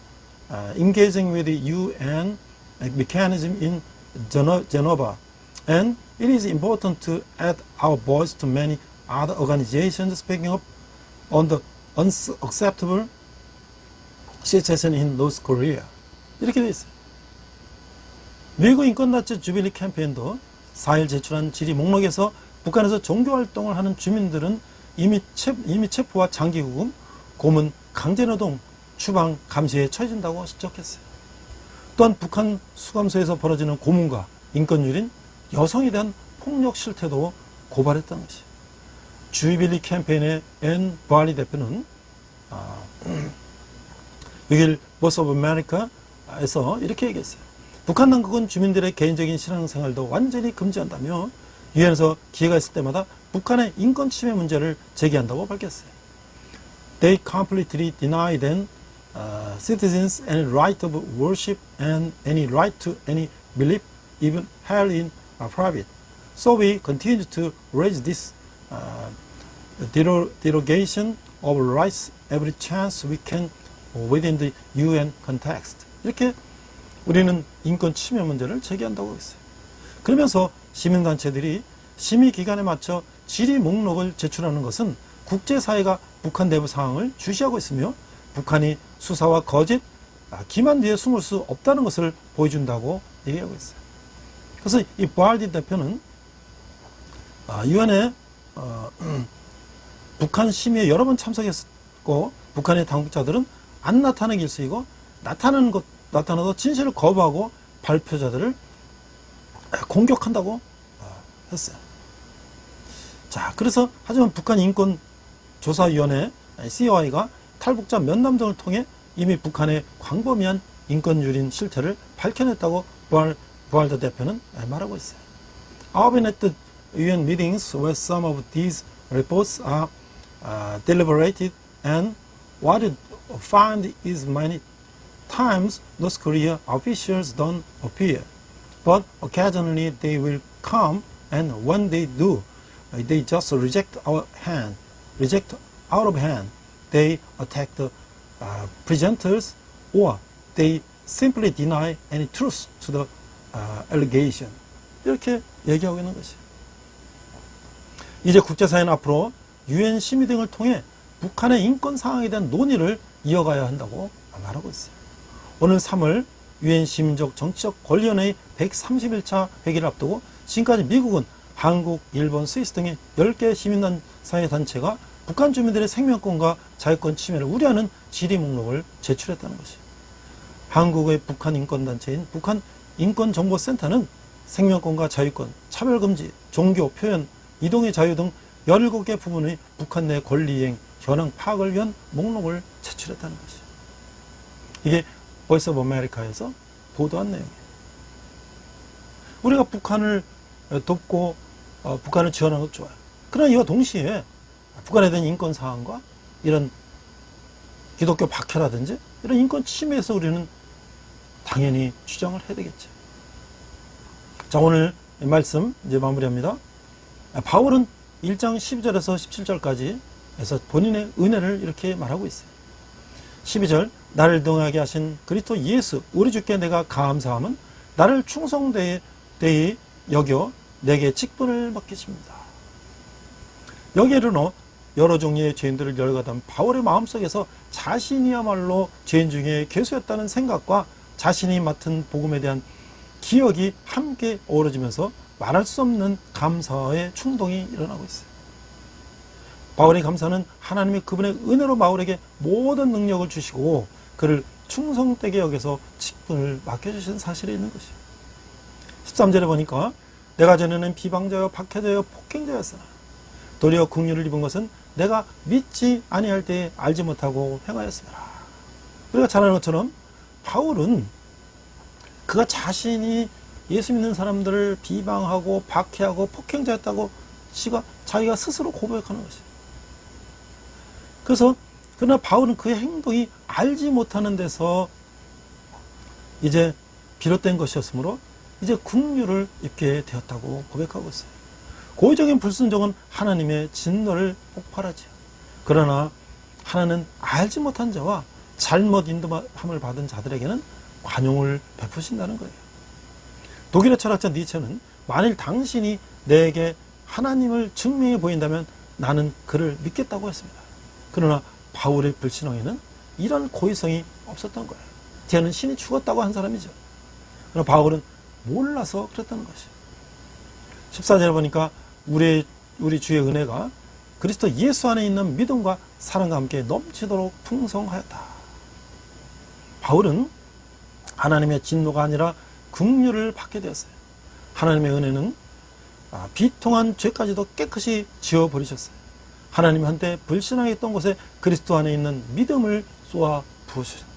S3: engaging with the UN mechanism in Geneva, and it is important to add our voice to many other organizations speaking up on the unacceptable situation in North Korea. 이렇게 되어 있어요. 미국 인권단체 주빌리 캠페인도 4일 제출한 질의 목록에서 북한에서 종교활동을 하는 주민들은 이미 체포와 장기구금, 고문, 강제노동, 추방, 감시에 처해진다고 지적했어요. 또한 북한 수감소에서 벌어지는 고문과 인권유린, 여성에 대한 폭력 실태도 고발했다는 것이에요. 주빌리 캠페인의 앤 바리 대표는 6일 보이스 오브 아메리카에서 이렇게 얘기했어요. 북한 당국은 주민들의 개인적인 신앙생활도 완전히 금지한다며 유엔에서 기회가 있을 때마다 북한의 인권 침해 문제를 제기한다고 밝혔어요. They completely deny them citizens any right of worship and any right to any belief, even held in private. So we continue to raise this derogation of rights every chance we can within the UN context. 이렇게 우리는 인권 침해 문제를 제기한다고 했어요. 그러면서 시민단체들이 심의 기간에 맞춰 질의 목록을 제출하는 것은 국제사회가 북한 내부 상황을 주시하고 있으며 북한이 수사와 거짓, 기만 뒤에 숨을 수 없다는 것을 보여준다고 얘기하고 있어요. 그래서 이 보알디 대표는 유엔에 북한 심의에 여러 번 참석했고 북한의 당국자들은 안 나타나는 일수이고 나타나도 진실을 거부하고 발표자들을 공격한다고 했어요. 자, 그래서 하지만 북한 인권조사위원회 COI가 탈북자 면담 등을 통해 이미 북한의 광범위한 인권유린 실태를 밝혀냈다고 부알더 대표는 말하고 있어요. I've been at the UN meetings where some of these reports are deliberated, and what I find is many times North Korea officials don't appear, but occasionally they will come, and when they do, they just reject out of hand. They attack the presenters, or they simply deny any truth to the allegation. 이렇게 얘기하고 있는 것이에요. 이제 국제사회는 앞으로 유엔 심의 등을 통해 북한의 인권 상황에 대한 논의를 이어가야 한다고 말하고 있어요. 오늘 3월 유엔 시민적 정치적 권리위원회의 131차 회기를 앞두고 지금까지 미국은 한국, 일본, 스위스 등의 10개 시민사회단체가 북한 주민들의 생명권과 자유권 침해를 우려하는 질의 목록을 제출했다는 것이에요. 한국의 북한 인권단체인 북한인권정보센터는 생명권과 자유권, 차별금지, 종교, 표현, 이동의 자유 등 17개 부분의 북한 내 권리이행 현황 파악을 위한 목록을 제출했다는 것이에요. 이게 보이스 오브 아메리카에서 보도한 내용이에요. 우리가 북한을 돕고 북한을 지원하는 것 좋아요. 그러나 이와 동시에 북한에 대한 인권 사항과 이런 기독교 박해라든지 이런 인권 침해에서 우리는 당연히 주장을 해야 되겠죠. 자, 오늘 말씀 이제 마무리합니다. 바울은 1장 12절에서 17절까지 해서 본인의 은혜를 이렇게 말하고 있어요. 12절, 나를 등하게 하신 그리스도 예수 우리 주께 내가 감사함은 나를 충성되이 여겨 내게 직분을 맡기십니다. 여기에 이르러 여러 종류의 죄인들을 열거한 바울의 마음속에서 자신이야말로 죄인 중에 괴수였다는 생각과 자신이 맡은 복음에 대한 기억이 함께 어우러지면서 말할 수 없는 감사의 충동이 일어나고 있어요. 바울의 감사는 하나님이 그분의 은혜로 바울에게 모든 능력을 주시고 그를 충성되게 여겨서 직분을 맡겨주신 사실이 있는 것이에요. 13절에 보니까 내가 전에는 비방자여 박해자여 폭행자였으나 도리어 긍휼을 입은 것은 내가 믿지 아니할 때에 알지 못하고 행하였습니다. 우리가 잘 아는 것처럼 바울은 그가 자신이 예수 믿는 사람들을 비방하고 박해하고 폭행자였다고 자기가 스스로 고백하는 것이에요. 그러나 바울은 그의 행동이 알지 못하는 데서 이제 비롯된 것이었으므로 이제 긍휼을 입게 되었다고 고백하고 있어요. 고의적인 불순종은 하나님의 진노를 폭발하죠. 그러나 하나는 알지 못한 자와 잘못 인도함을 받은 자들에게는 관용을 베푸신다는 거예요. 독일의 철학자 니체는 만일 당신이 내게 하나님을 증명해 보인다면 나는 그를 믿겠다고 했습니다. 그러나 바울의 불신앙에는 이런 고의성이 없었던 거예요. 쟤는 신이 죽었다고 한 사람이죠. 그러나 바울은 몰라서 그랬다는 것이에요. 14절에 보니까 우리 주의 은혜가 그리스도 예수 안에 있는 믿음과 사랑과 함께 넘치도록 풍성하였다. 바울은 하나님의 진노가 아니라 긍휼을 받게 되었어요. 하나님의 은혜는 비통한 죄까지도 깨끗이 지워버리셨어요. 하나님이 한때 불신앙했던 곳에 그리스도 안에 있는 믿음을 쏘아 부으셨습니다.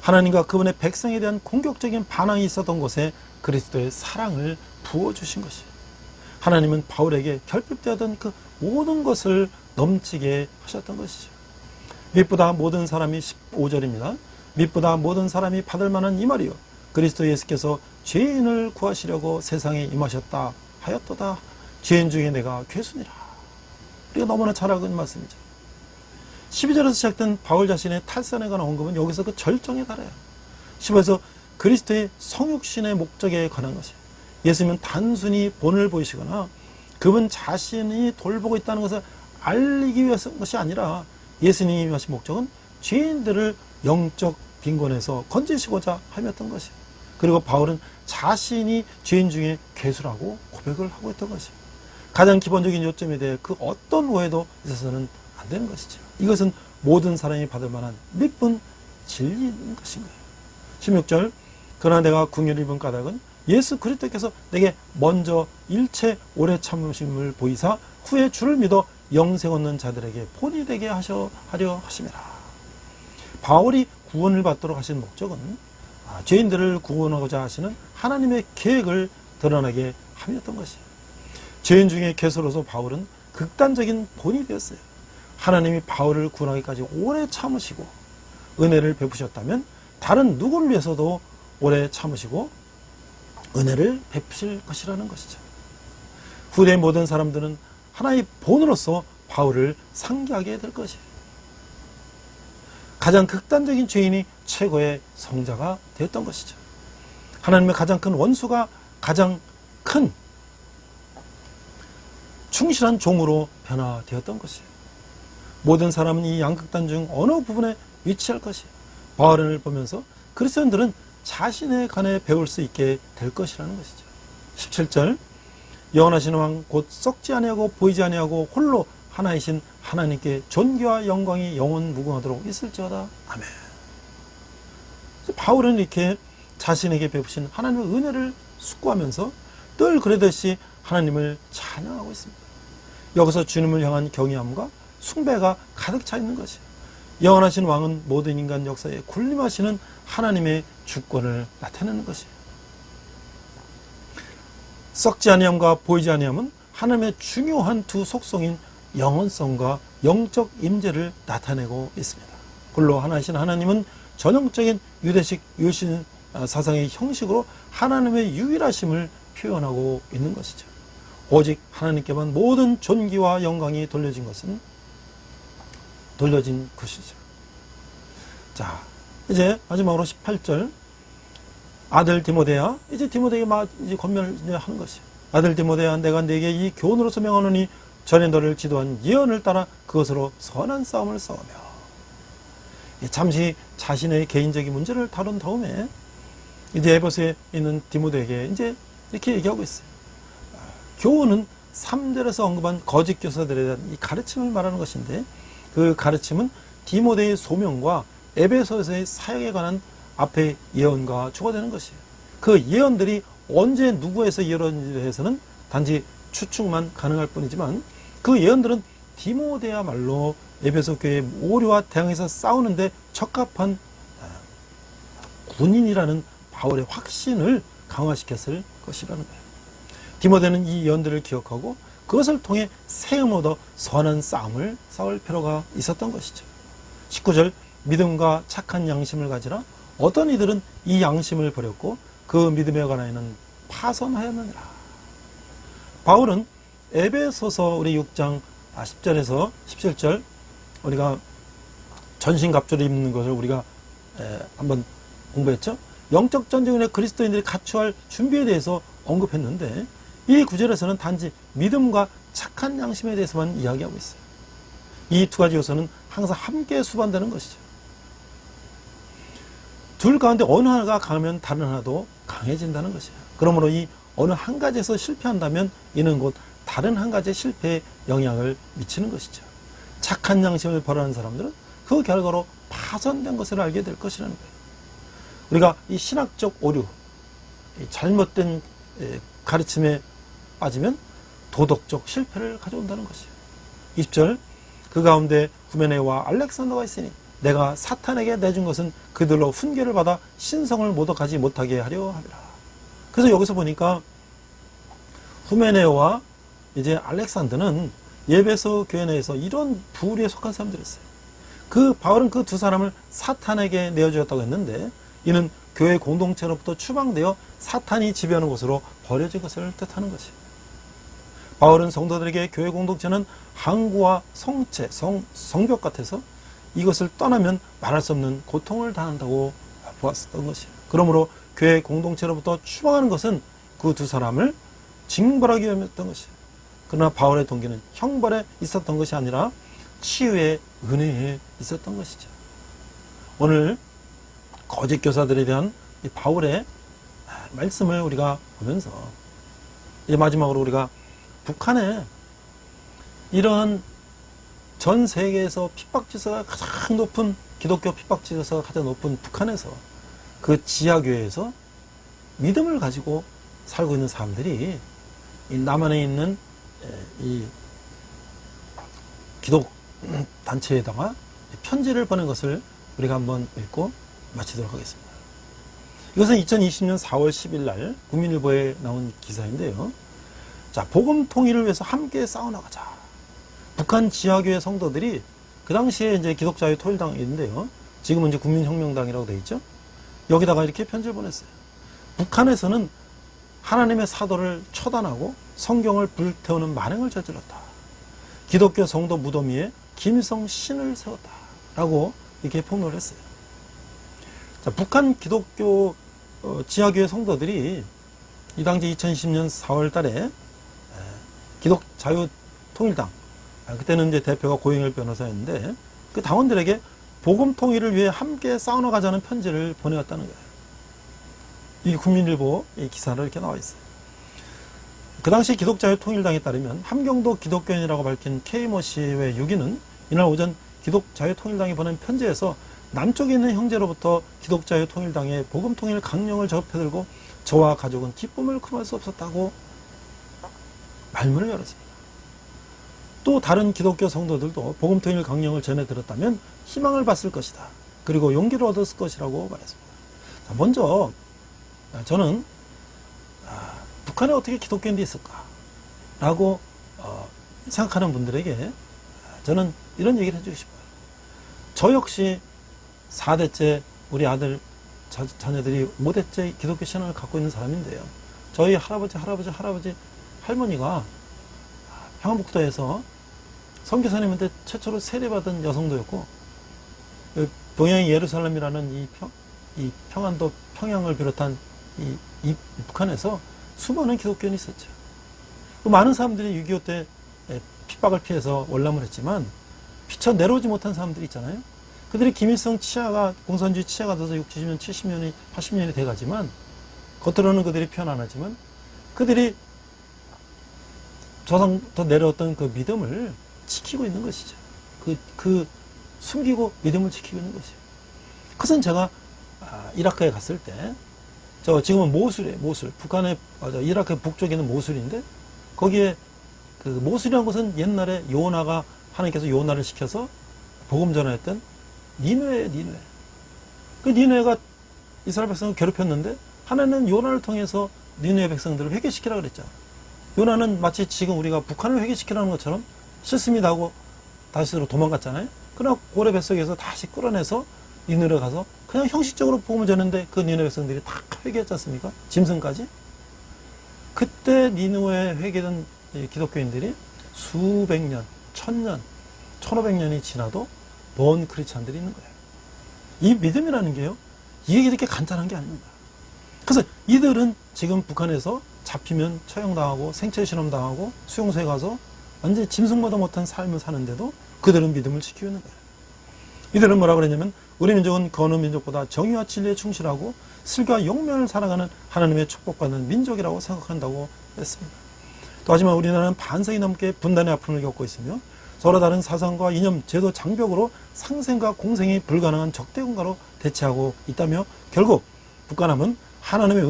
S3: 하나님과 그분의 백성에 대한 공격적인 반항이 있었던 곳에 그리스도의 사랑을 부어주신 것이에요. 하나님은 바울에게 결핍되었던 그 모든 것을 넘치게 하셨던 것이죠. 밉보다 모든 사람이 15절입니다. 밉보다 모든 사람이 받을 만한 이 말이요 그리스도 예수께서 죄인을 구하시려고 세상에 임하셨다 하였도다. 죄인 중에 내가 괴수니라. 우리가 너무나 잘 알고 있는 말씀이죠. 12절에서 시작된 바울 자신의 탈선에 관한 언급은 여기서 그 절정에 달해요. 15절에서 그리스도의 성육신의 목적에 관한 것이에요. 예수님은 단순히 본을 보이시거나 그분 자신이 돌보고 있다는 것을 알리기 위해서 것이 아니라 예수님이 하신 목적은 죄인들을 영적 빈곤에서 건지시고자 함이었던 것이에요. 그리고 바울은 자신이 죄인 중에 괴수라고 고백을 하고 있던 것이에요. 가장 기본적인 요점에 대해 그 어떤 오해도 있어서는 안 되는 것이죠. 이것은 모든 사람이 받을 만한 믿은 진리인 것인 거예요. 16절 그러나 내가 긍휼을 입은 까닭은 예수 그리스도께서 내게 먼저 일체 오래 참으심을 보이사 후에 주를 믿어 영생 얻는 자들에게 본이 되게 하려 하심이라. 바울이 구원을 받도록 하신 목적은 죄인들을 구원하고자 하시는 하나님의 계획을 드러나게 함이었던 것이에요. 죄인 중에 괴수로서 바울은 극단적인 본이 되었어요. 하나님이 바울을 구원하기까지 오래 참으시고 은혜를 베푸셨다면 다른 누구를 위해서도 오래 참으시고 은혜를 베푸실 것이라는 것이죠. 후대의 모든 사람들은 하나의 본으로서 바울을 상기하게 될 것이에요. 가장 극단적인 죄인이 최고의 성자가 되었던 것이죠. 하나님의 가장 큰 원수가 가장 큰 충실한 종으로 변화되었던 것이에요. 모든 사람은 이 양극단 중 어느 부분에 위치할 것이에요. 바울을 보면서 그리스도인들은 자신에 관해 배울 수 있게 될 것이라는 것이죠. 17절 영원하신 왕 곧 썩지 아니하고 보이지 아니하고 홀로 하나이신 하나님께 존귀와 영광이 영원 무궁하도록 있을지어다. 아멘. 바울은 이렇게 자신에게 베푸신 하나님의 은혜를 숙고하면서 늘 그러듯이 하나님을 찬양하고 있습니다. 여기서 주님을 향한 경외함과 숭배가 가득 차 있는 것이에요. 영원하신 왕은 모든 인간 역사에 군림하시는 하나님의 주권을 나타내는 것이에요. 썩지 아니함과 보이지 아니함은 하나님의 중요한 두 속성인 영원성과 영적 임재를 나타내고 있습니다. 홀로 하나이신 하나님은 전형적인 유대식 유신 사상의 형식으로 하나님의 유일하심을 표현하고 있는 것이죠. 오직 하나님께만 모든 존귀와 영광이 돌려진 것이죠. 자, 이제 마지막으로 18절 아들 디모데야, 이제 디모데에게 이제 권면을 하는 것이에요. 아들 디모데야, 내가 네게 이 교훈으로서 명하노니 전에 너를 지도한 예언을 따라 그것으로 선한 싸움을 싸우며. 잠시 자신의 개인적인 문제를 다룬 다음에 이제 에베소에 있는 디모데에게 이제 이렇게 얘기하고 있어요. 교훈은 3절에서 언급한 거짓 교사들에 대한 이 가르침을 말하는 것인데, 그 가르침은 디모데의 소명과 에베소에서의 사역에 관한 앞의 예언과 추가되는 것이에요. 그 예언들이 언제 누구에서 이루어진지에 대해서는 단지 추측만 가능할 뿐이지만, 그 예언들은 디모데야말로 에베소 교회의 오류와 대항해서 싸우는데 적합한 군인이라는 바울의 확신을 강화시켰을 것이라는 거예요. 디모데는 이 예언들을 기억하고 그것을 통해 세움 얻어 선한 싸움을 싸울 필요가 있었던 것이죠. 19절 믿음과 착한 양심을 가지라. 어떤 이들은 이 양심을 버렸고 그 믿음에 관하여는 파선하였느니라. 바울은 에베소서 우리 6장 10절에서 17절 우리가 전신갑주를 입는 것을 우리가 한번 공부했죠. 영적 전쟁의 그리스도인들이 갖춰야 할 준비에 대해서 언급했는데, 이 구절에서는 단지 믿음과 착한 양심에 대해서만 이야기하고 있어요. 이 두 가지 요소는 항상 함께 수반되는 것이죠. 둘 가운데 어느 하나가 강하면 다른 하나도 강해진다는 것이에요. 그러므로 이 어느 한 가지에서 실패한다면 이는 곧 다른 한 가지의 실패에 영향을 미치는 것이죠. 착한 양심을 버리는 사람들은 그 결과로 파손된 것을 알게 될 것이라는 거예요. 우리가 이 신학적 오류, 잘못된 가르침에 빠지면 도덕적 실패를 가져온다는 것이에요. 20절 그 가운데 후메네와 알렉산더가 있으니 내가 사탄에게 내준 것은 그들로 훈계를 받아 신성을 모독하지 못하게 하려 함이라. 그래서 여기서 보니까 후메네와 이제 알렉산더는 에베소 교회 내에서 이런 부류에 속한 사람들이었어요. 그 바울은 그 두 사람을 사탄에게 내어주었다고 했는데, 이는 교회 공동체로부터 추방되어 사탄이 지배하는 곳으로 버려진 것을 뜻하는 것이에요. 바울은 성도들에게 교회 공동체는 항구와 성체, 성벽 같아서 이것을 떠나면 말할 수 없는 고통을 당한다고 보았었던 것이에요. 그러므로 교회 공동체로부터 추방하는 것은 그 두 사람을 징벌하기 위함이었던 것이에요. 그러나 바울의 동기는 형벌에 있었던 것이 아니라 치유의 은혜에 있었던 것이죠. 오늘 거짓 교사들에 대한 이 바울의 말씀을 우리가 보면서 이제 마지막으로 우리가 북한에 이런 전 세계에서 핍박지수가 가장 높은, 기독교 핍박지수가 가장 높은 북한에서 그 지하교회에서 믿음을 가지고 살고 있는 사람들이 이 남한에 있는 이 기독 단체에다가 편지를 보낸 것을 우리가 한번 읽고 마치도록 하겠습니다. 이것은 2020년 4월 10일 날 국민일보에 나온 기사인데요. 자, 복음 통일을 위해서 함께 싸워나가자. 북한 지하교회 성도들이 그 당시에 이제 기독자유 통일당인데요. 지금은 이제 국민혁명당이라고 되어 있죠. 여기다가 이렇게 편지를 보냈어요. 북한에서는 하나님의 사도를 처단하고 성경을 불태우는 만행을 저질렀다. 기독교 성도 무덤 위에 김일성 신을 세웠다. 라고 이렇게 폭로를 했어요. 자, 북한 기독교 지하교회 성도들이 이 당시 2020년 4월 달에 기독자유통일당, 그때는 이제 대표가 고영일 변호사였는데, 그 당원들에게 복음 통일을 위해 함께 싸워나가자는 편지를 보내왔다는 거예요. 이 국민일보 이 기사로 이렇게 나와 있어요. 그 당시 기독자유통일당에 따르면 함경도 기독교인이라고 밝힌 K모 씨의 6인은 이날 오전 기독자유통일당이 보낸 편지에서 남쪽에 있는 형제로부터 기독자유통일당의 복음통일 강령을 접해들고 저와 가족은 기쁨을 금할 수 없었다고 말문을 열었습니다. 또 다른 기독교 성도들도 복음통일 강령을 전해 들었다면 희망을 봤을 것이다. 그리고 용기를 얻었을 것이라고 말했습니다. 자, 먼저 저는 북한에 어떻게 기독교인들이 있을까? 라고 생각하는 분들에게 저는 이런 얘기를 해주고 싶어요. 저 역시 4대째 우리 아들 자녀들이 5대째 기독교 신앙을 갖고 있는 사람인데요. 저희 할아버지, 할머니가 평안북도에서 선교사님한테 최초로 세례받은 여성도였고, 동양의 예루살렘이라는 이 평안도 평양을 비롯한 이 북한에서 수많은 기독교인이 있었죠. 많은 사람들이 6.25 때 핍박을 피해서 월남을 했지만 피쳐 내려오지 못한 사람들이 있잖아요. 그들이 김일성 치하가 공산주의 치하가 돼서 60, 70년, 70년이 80년이 돼가지만 겉으로는 그들이 표현 안 하지만 그들이 조상부터 내려왔던 그 믿음을 지키고 있는 것이죠. 그 숨기고 믿음을 지키고 있는 것이에요. 그것은 제가 이라크에 갔을 때 지금은 모술이에요. 모술. 북한의 이라크 북쪽에 있는 모술인데 거기에 그 모술이라는 곳은 옛날에 요나가 하나님께서 요나를 시켜서 복음 전하였던 니느웨예요. 니느웨. 그 니느웨가 이스라엘 백성을 괴롭혔는데 하나님은 요나를 통해서 니느웨 백성들을 회개시키라 그랬죠. 요나는 마치 지금 우리가 북한을 회개시키라는 것처럼 싫습니다 하고 다시로 도망갔잖아요. 그러나 고래 뱃속에서 다시 끌어내서 니느웨 가서 그냥 형식적으로 복음을 전했는데 그 니느웨 백성들이 다 회개했지 않습니까? 짐승까지. 그때 니느웨에 회개된 기독교인들이 수백 년, 1000년, 1500년이 지나도 본 크리스찬들이 있는 거예요. 이 믿음이라는 게요, 이게 이렇게 간단한 게 아닙니다. 그래서 이들은 지금 북한에서 잡히면 처형당하고 생체실험당하고 수용소에 가서 완전히 짐승보다 못한 삶을 사는데도 그들은 믿음을 지키고 있는 거예요. 이들은 뭐라 그랬냐면 우리 민족은 그 어느 민족보다 정의와 진리에 충실하고 슬기와 용맹을 살아가는 하나님의 축복받는 민족이라고 생각한다고 했습니다. 또 하지만 우리나라는 반세기 넘게 분단의 아픔을 겪고 있으며 서로 다른 사상과 이념, 제도, 장벽으로 상생과 공생이 불가능한 적대국가로 대체하고 있다며 결국 북한함은 하나님의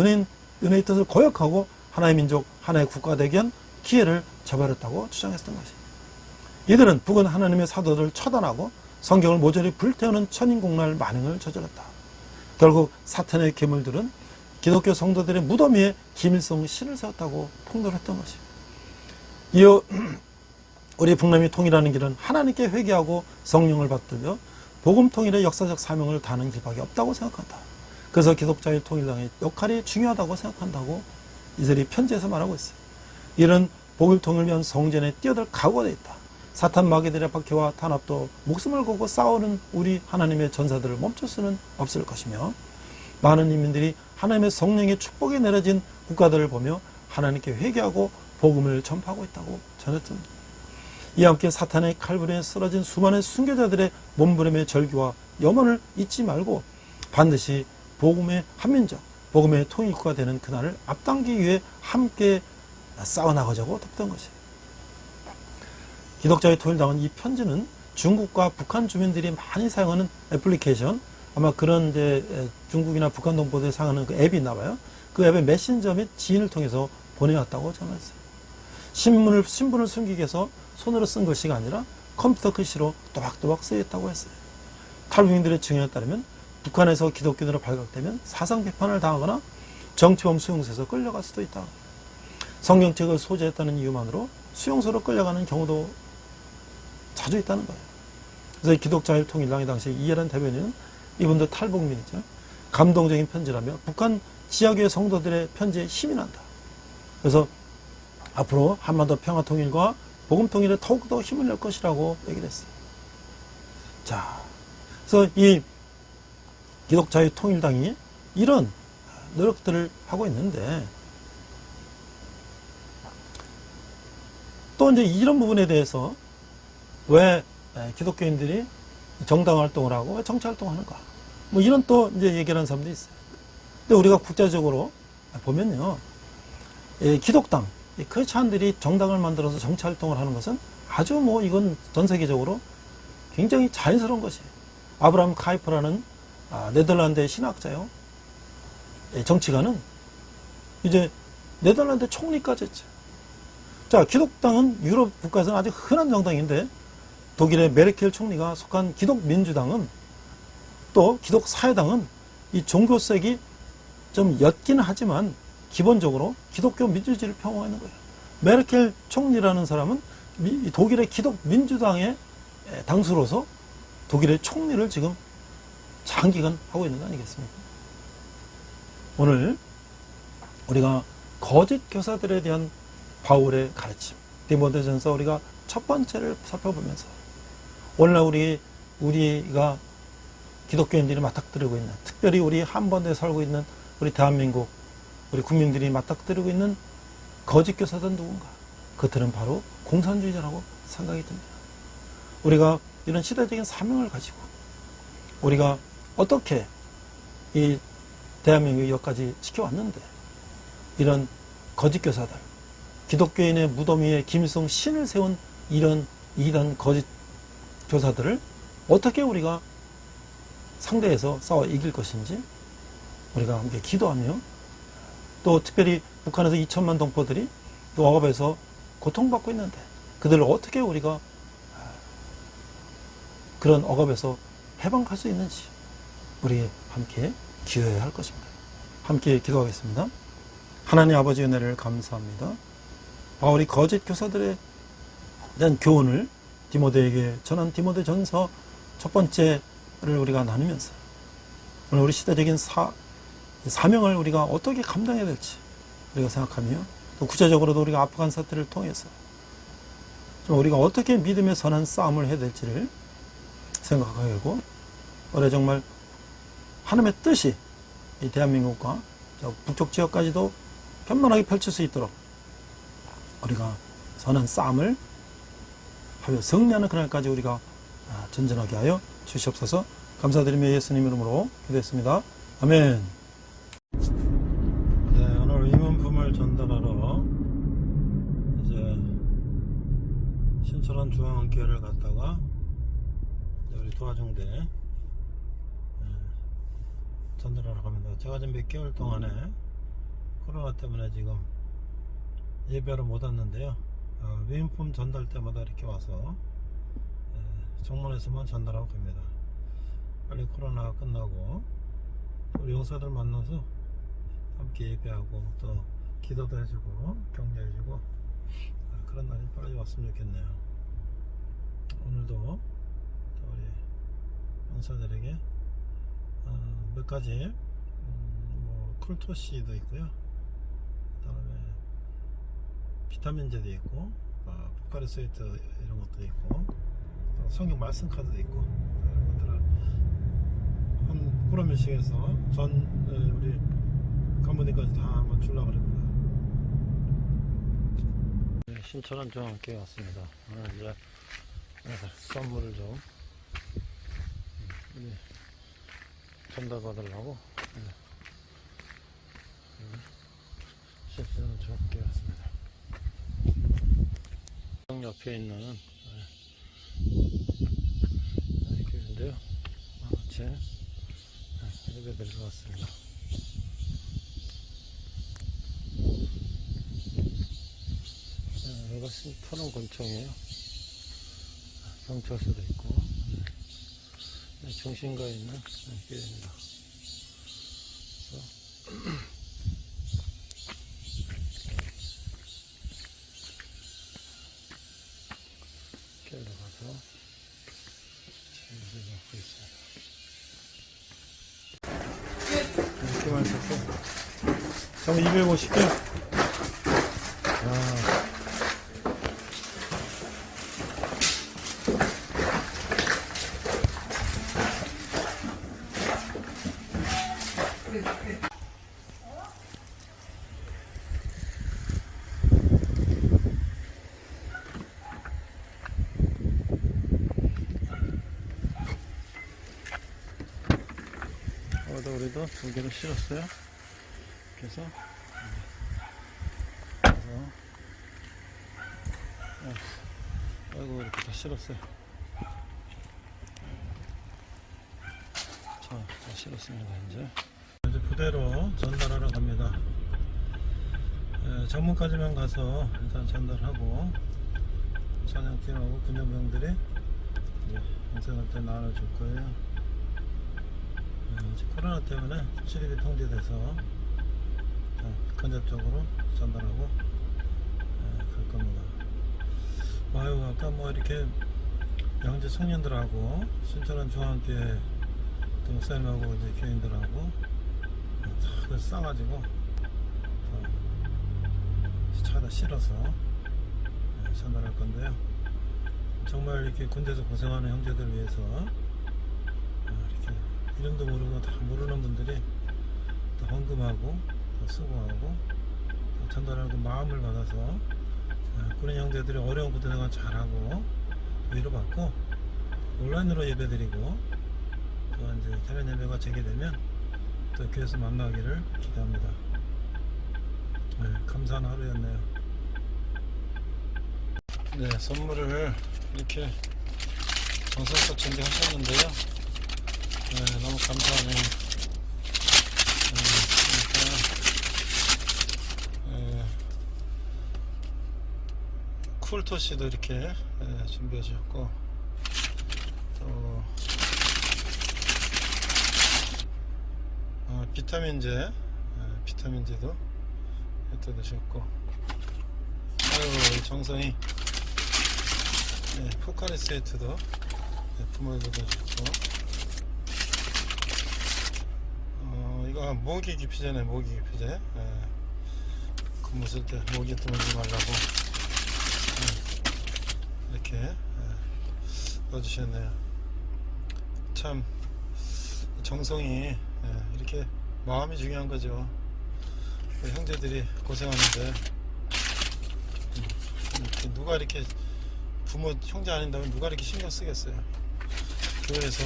S3: 은혜의 뜻을 거역하고 하나의 민족, 하나의 국가 되기 위한 기회를 저버렸다고 주장했던 것입니다. 이들은 북은 하나님의 사도들을 처단하고 성경을 모조리 불태우는 천인공날 만행을 저질렀다. 결국 사탄의 괴물들은 기독교 성도들의 무덤 위에 김일성 신을 세웠다고 폭로했던 것입니다. 이어 우리 북남이 통일하는 길은 하나님께 회개하고 성령을 받들며 복음 통일의 역사적 사명을 다하는 길밖에 없다고 생각한다. 그래서 기독자의 통일당의 역할이 중요하다고 생각한다고 이들이 편지에서 말하고 있어요. 이런 복음 통일을 위한 성전에 뛰어들 각오가 되어 있다. 사탄 마귀들의 박해와 탄압도 목숨을 걸고 싸우는 우리 하나님의 전사들을 멈출 수는 없을 것이며 많은 인민들이 하나님의 성령의 축복이 내려진 국가들을 보며 하나님께 회개하고 복음을 전파하고 있다고 전했습니다. 이와 함께 사탄의 칼부림에 쓰러진 수많은 순교자들의 몸부림의 절규와 염원을 잊지 말고 반드시 복음의 한민족, 복음의 통일국가 되는 그날을 앞당기기 위해 함께 싸워나가자고 답던 것이에요. 기독자의 통일당은 이 편지는 중국과 북한 주민들이 많이 사용하는 애플리케이션, 아마 그런 이제 중국이나 북한 동포들이 사용하는 그 앱이 있나 봐요. 그 앱의 메신저 및 지인을 통해서 보내왔다고 전했어요. 신분을 숨기기 위해서 손으로 쓴 글씨가 아니라 컴퓨터 글씨로 또박또박 쓰였다고 했어요. 탈북민들의 증언에 따르면 북한에서 기독교인으로 발각되면 사상 비판을 당하거나 정치범 수용소에서 끌려갈 수도 있다. 성경책을 소지했다는 이유만으로 수용소로 끌려가는 경우도 자주 있다는 거예요. 그래서 기독자유 통일당의 당시 이해란 대변인은 이분도 탈북민이죠. 감동적인 편지라며 북한 지하교회 성도들의 편지에 힘이 난다. 그래서 앞으로 한반도 평화 통일과 복음 통일에 더욱더 힘을 낼 것이라고 얘기를 했어요. 자, 그래서 이 기독자유 통일당이 이런 노력들을 하고 있는데 또 이제 이런 부분에 대해서 왜 기독교인들이 정당 활동을 하고 왜 정치 활동하는가? 뭐 이런 또 이제 얘기를 하는 사람도 있어요. 근데 우리가 국제적으로 보면요, 기독당, 크리스찬들이 정당을 만들어서 정치 활동을 하는 것은 아주 뭐 이건 전 세계적으로 굉장히 자연스러운 것이에요. 아브라함 카이퍼라는 네덜란드의 신학자요, 정치가는 이제 네덜란드 총리까지 했죠. 자, 기독당은 유럽 국가에서는 아주 흔한 정당인데 독일의 메르켈 총리가 속한 기독민주당은 또 기독사회당은 이 종교색이 좀 옅기는 하지만 기본적으로 기독교 민주주의를 폄하하는 거예요. 메르켈 총리라는 사람은 독일의 기독민주당의 당수로서 독일의 총리를 지금 장기간 하고 있는 거 아니겠습니까? 오늘 우리가 거짓 교사들에 대한 바울의 가르침, 디모데전서 우리가 첫 번째를 살펴보면서 오늘날 우리가 기독교인들이 맞닥뜨리고 있는, 특별히 우리 한반도에 살고 있는 우리 대한민국 우리 국민들이 맞닥뜨리고 있는 거짓 교사들은 누군가? 그들은 바로 공산주의자라고 생각이 듭니다. 우리가 이런 시대적인 사명을 가지고 우리가 어떻게 이 대한민국을 여기까지 지켜왔는데 이런 거짓 교사들, 기독교인의 무덤 위에 김일성 신을 세운 이런 이단 거짓 교사들을 어떻게 우리가 상대해서 싸워 이길 것인지 우리가 함께 기도하며 또 특별히 북한에서 2천만 동포들이 또 억압에서 고통받고 있는데 그들을 어떻게 우리가 그런 억압에서 해방할 수 있는지 우리 함께 기도해야 할 것입니다. 함께 기도하겠습니다. 하나님 아버지 은혜를 감사합니다. 바울이 거짓 교사들에 대한 교훈을 디모데에게 전한 디모데전서 첫 번째를 우리가 나누면서 오늘 우리 시대적인 사명을 우리가 어떻게 감당해야 될지 우리가 생각하며 또 구체적으로도 우리가 아프간 사태를 통해서 좀 우리가 어떻게 믿음의 선한 싸움을 해야 될지를 생각하게 되고 올해 정말 하나님의 뜻이 이 대한민국과 저 북쪽 지역까지도 편만하게 펼칠 수 있도록 우리가 선한 싸움을 하여 승리하는 그날까지 우리가 전진하게 하여 주시옵소서. 감사드리며 예수님 이름으로 기도했습니다. 아멘. 네, 오늘 위문품을 전달하러 이제 신철원 중앙교회를 갔다가 우리 도화중대 전달하러 갑니다. 제가 지금 몇 개월 동안에 코로나 때문에 지금 예배를 못 왔는데요. 위문품 전달 때마다 이렇게 와서 정문에서만 전달하고 갑니다. 빨리 코로나가 끝나고 우리 용사들 만나서 함께 예배하고 또 기도도 해주고 격려해주고 그런 날이 빨리 왔으면 좋겠네요. 오늘도 우리 용사들에게 몇 가지 뭐 쿨토시도 있고요. 그 다음에 비타민제도 있고 포카리스웨이트 이런 것도 있고 또 성경 말씀 카드도 있고 이런 것들을 한 프로미싱에서 우리 간부님까지 다 한번 주려고 합니다. 네, 신철원 중앙교회 왔습니다. 오늘 이제 선물을 좀 전달받으려고 신철원 중앙교회 왔습니다. 옆에 있는 교회인데요. 제 예배드리러 왔습니다. 여기가 터널 근처이에요. 경찰서도 있고 중심가에 있는 교회입니다. 교회로 가서 예배를 받고 있습니다. 이렇게만 쳤어요. 정 250개. 여기도 2개를 실었어요. 그래서 아이고 이렇게 다 실었어요. 자, 다 실었습니다. 이제 부대로 전달하러 갑니다. 정문까지만 가서 일단 전달하고 찬양팀하고 군용병들이 인사할 때 나눠줄 거예요. 이제 코로나 때문에 출입이 통제돼서 간접적으로 전달하고 갈 겁니다. 아유, 아까 뭐 이렇게 양재 청년들하고 신천원 중앙교회 목사님하고 이제 교인들하고 다 싸가지고 차에다 실어서 전달할 건데요. 정말 이렇게 군대에서 고생하는 형제들 위해서 이렇게 이름도 모르고 다 모르는 분들이 또 헌금하고 또 수고하고 또 전달하고 마음을 받아서 군인 형제들이 어려운 부대생활 잘하고 위로받고 온라인으로 예배드리고 또 이제 대면 예배가 재개되면 또 교회에서 만나기를 기대합니다. 감사한 하루였네요. 네, 선물을 이렇게 정성껏 준비하셨는데요. 너무 감사하네요. 쿨토시도 이렇게 준비해 주셨고, 또 비타민제도 또 넣으셨고, 아유 정성이 포카리 세트도 부모도 넣어주셨고, 이거 모기 기피제네. 모기 기피제. 근무 쓸 때 모기 들어오지 말라고 이렇게 넣어주셨네요. 참 정성이 이렇게 마음이 중요한 거죠. 형제들이 고생하는데 누가 이렇게 부모 형제 아닌다면 누가 이렇게 신경 쓰겠어요. 교회에서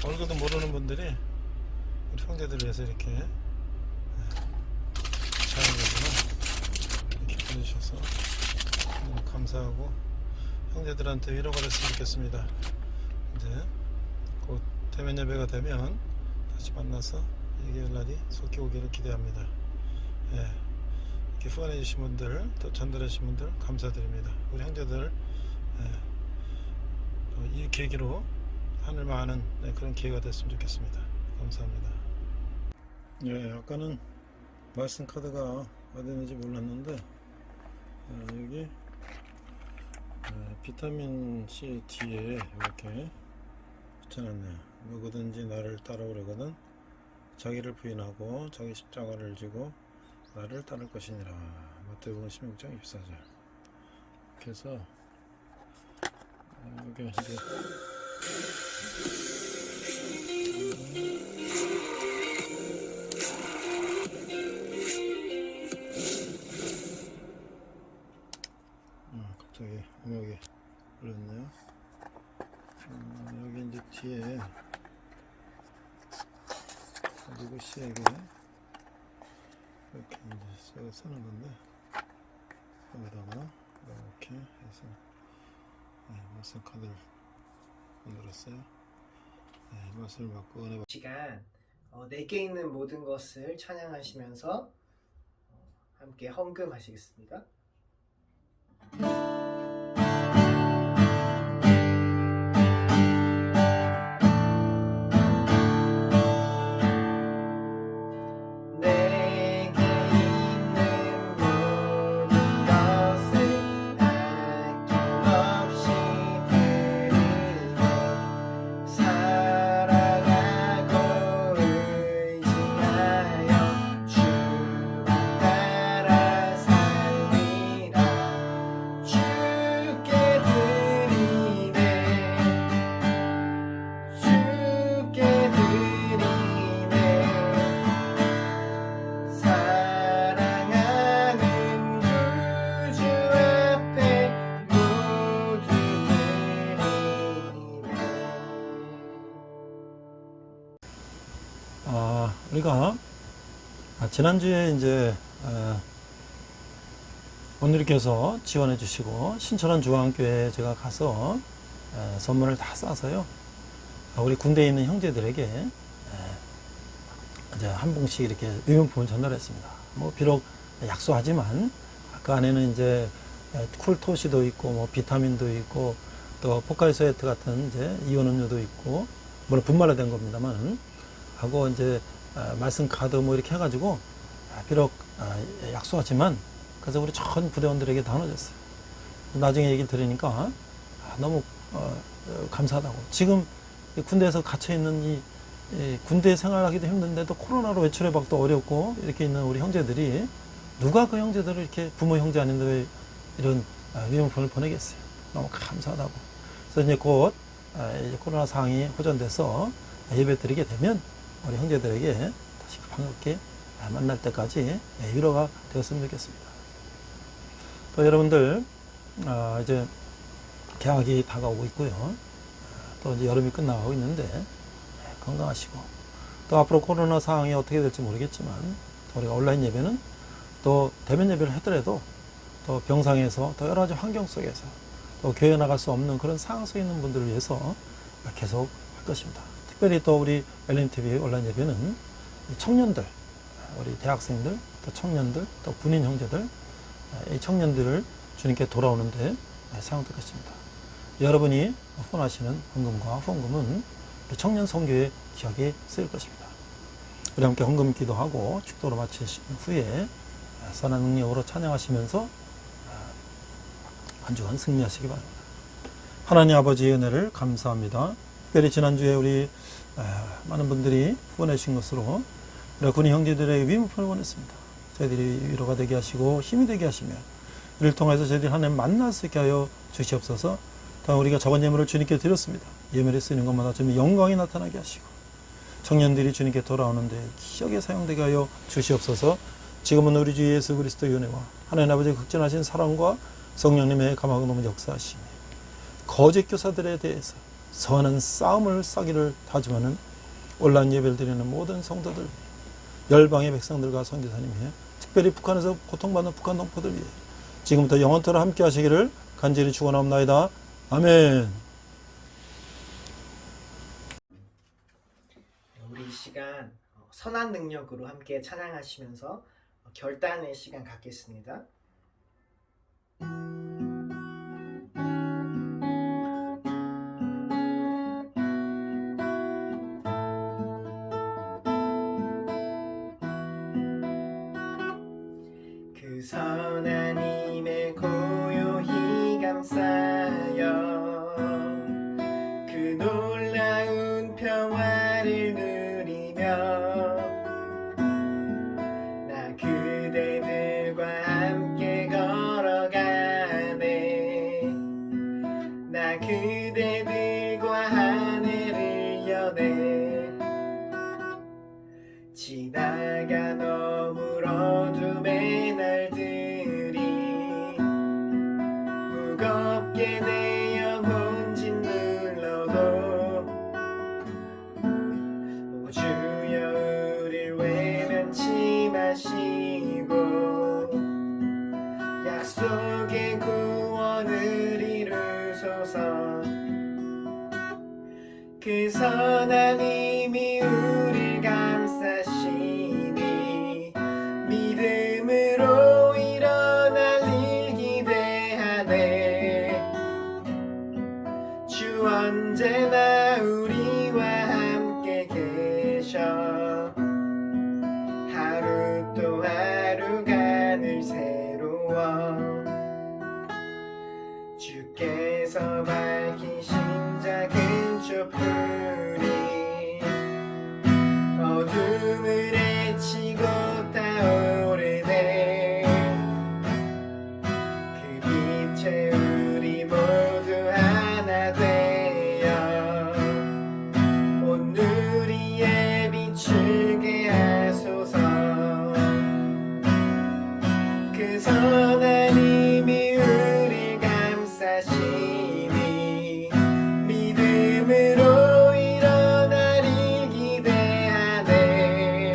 S3: 얼굴도 모르는 분들이 우리 형제들을 위해서 이렇게 자연적으로 이렇게 보내주셔서 너무 감사하고 형제들한테 위로가 됐으면 좋겠습니다. 이제 곧 대면 예배가 되면 다시 만나서 얘기할 날이 속히 오기를 기대합니다. 이렇게 후원해 주신 분들, 또 전달해 주신 분들 감사드립니다. 우리 형제들 이 계기로 하늘만 아는 그런 기회가 됐으면 좋겠습니다. 감사합니다. 아까는 말씀 카드가 어디 있는지 몰랐는데 여기 비타민 C 뒤에 이렇게 붙여놨네요. 누구든지 나를 따라오려거든 자기를 부인하고 자기 십자가를 지고 나를 따를 것이니라. 마태복음 16장 24절. 이렇게 해서 여기 이제 갑자기 음악이 울렸네요. 여기 이제 뒤에 누구씨에게 이렇게 이제 쓰는 건데 여기다가 이렇게 해서 말씀 카드를 만들었어요. 말씀을 받고 은혜
S1: 시간 내게 있는 모든 것을 찬양하시면서 함께 헌금하시겠습니다.
S3: 우리가 지난주에 이제 원누리께서 지원해 주시고 신천원 중앙교회에 제가 가서 선물을 다 싸서요, 우리 군대에 있는 형제들에게 이제 한 봉씩 이렇게 의용품을 전달했습니다. 뭐 비록 약소하지만 그 안에는 이제 쿨토시도 있고 뭐 비타민도 있고 또 포카리스웨트 같은 이제 이온 음료도 있고, 물론 분말화된 겁니다만, 하고 이제 말씀 카드 뭐 이렇게 해가지고 비록 약소하지만 그래서 우리 전 부대원들에게 다 나눠줬어요. 나중에 얘기를 들으니까 너무 감사하다고. 지금 군대에서 갇혀있는 이 군대 생활하기도 힘든데도 코로나로 외출해박도 어렵고 이렇게 있는 우리 형제들이, 누가 그 형제들을 이렇게 부모 형제 아닌데 왜 이런 위험품을 보내겠어요. 너무 감사하다고. 그래서 이제 곧 이제 코로나 상황이 호전돼서 예배 드리게 되면 우리 형제들에게 다시 반갑게 만날 때까지 위로가 되었으면 좋겠습니다. 또 여러분들 이제 개학이 다가오고 있고요. 또 이제 여름이 끝나가고 있는데 건강하시고, 또 앞으로 코로나 상황이 어떻게 될지 모르겠지만 또 우리가 온라인 예배는 또 대면 예배를 하더라도 또 병상에서 또 여러 가지 환경 속에서 또 교회 나갈 수 없는 그런 상황 속에 있는 분들을 위해서 계속 할 것입니다. 특별히 또 우리 LMTV 온라인 예배는 청년들, 우리 대학생들, 또 청년들, 또 군인 형제들, 이 청년들을 주님께 돌아오는데 사용될 것입니다. 여러분이 후원하시는 헌금과 후원금은 청년 선교의 기억에 쓰일 것입니다. 우리 함께 헌금 기도하고 축도로 마치신 후에 선한 능력으로 찬양하시면서 한 주간 승리하시기 바랍니다. 하나님 아버지의 은혜를 감사합니다. 특별히 지난주에 우리 많은 분들이 후원해 주신 것으로 우리 군인 형제들의 위문품을 원했습니다. 저희들이 위로가 되게 하시고 힘이 되게 하시며 이를 통해서 저희들이 하나님 만날 수 있게 하여 주시옵소서. 또한 우리가 적은 예물을 주님께 드렸습니다. 예물에 쓰이는 것마다 주님의 영광이 나타나게 하시고 청년들이 주님께 돌아오는데 기억에 사용되게 하여 주시옵소서. 지금은 우리 주 예수 그리스도의 은혜와 하나님 아버지의 극진하신 사랑과 성령님의 감화가 너무 역사하시며 거짓 교사들에 대해서 선한 싸움을 싸기를 다짐하는 온라인 예배를 드리는 모든 성도들, 열방의 백성들과 선교사님 위해, 특별히 북한에서 고통받는 북한 동포들 위해 지금부터 영원토록 함께 하시기를 간절히 축원하옵나이다. 아멘.
S1: 우리 이 시간 선한 능력으로 함께 찬양하시면서 결단의 시간 갖겠습니다. 그 선한 힘에 고요히 감싸여 그 놀라운 평화를 누리며 나 그대들과 함께 걸어가네. 나 그대들과 하늘을 여네. 지나가 너무로 두배 날들이 무겁게 내 영혼 짓눌러도 오 주여 우릴 외면치 마시고 약속의 구원을 이루소서. 그 선한 힘이 우릴 감싸시니 믿음으로 일어날 일 기대하네. 주 언제나 우리와 함께 계셔 하루 또 하루가 늘 새로워. 주께서 밝히신 작은 촛불이 어둠을 헤치고 타오르네. 그 빛에 우리 모두 하나 되어 온 누리에 비추게 하소서. 그 선한 힘이 우릴 감싸시니 믿음으로 일어날 일 기대하네.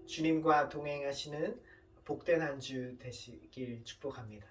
S1: 주님과 동행하시는 복된 한 주 되시길 축복합니다.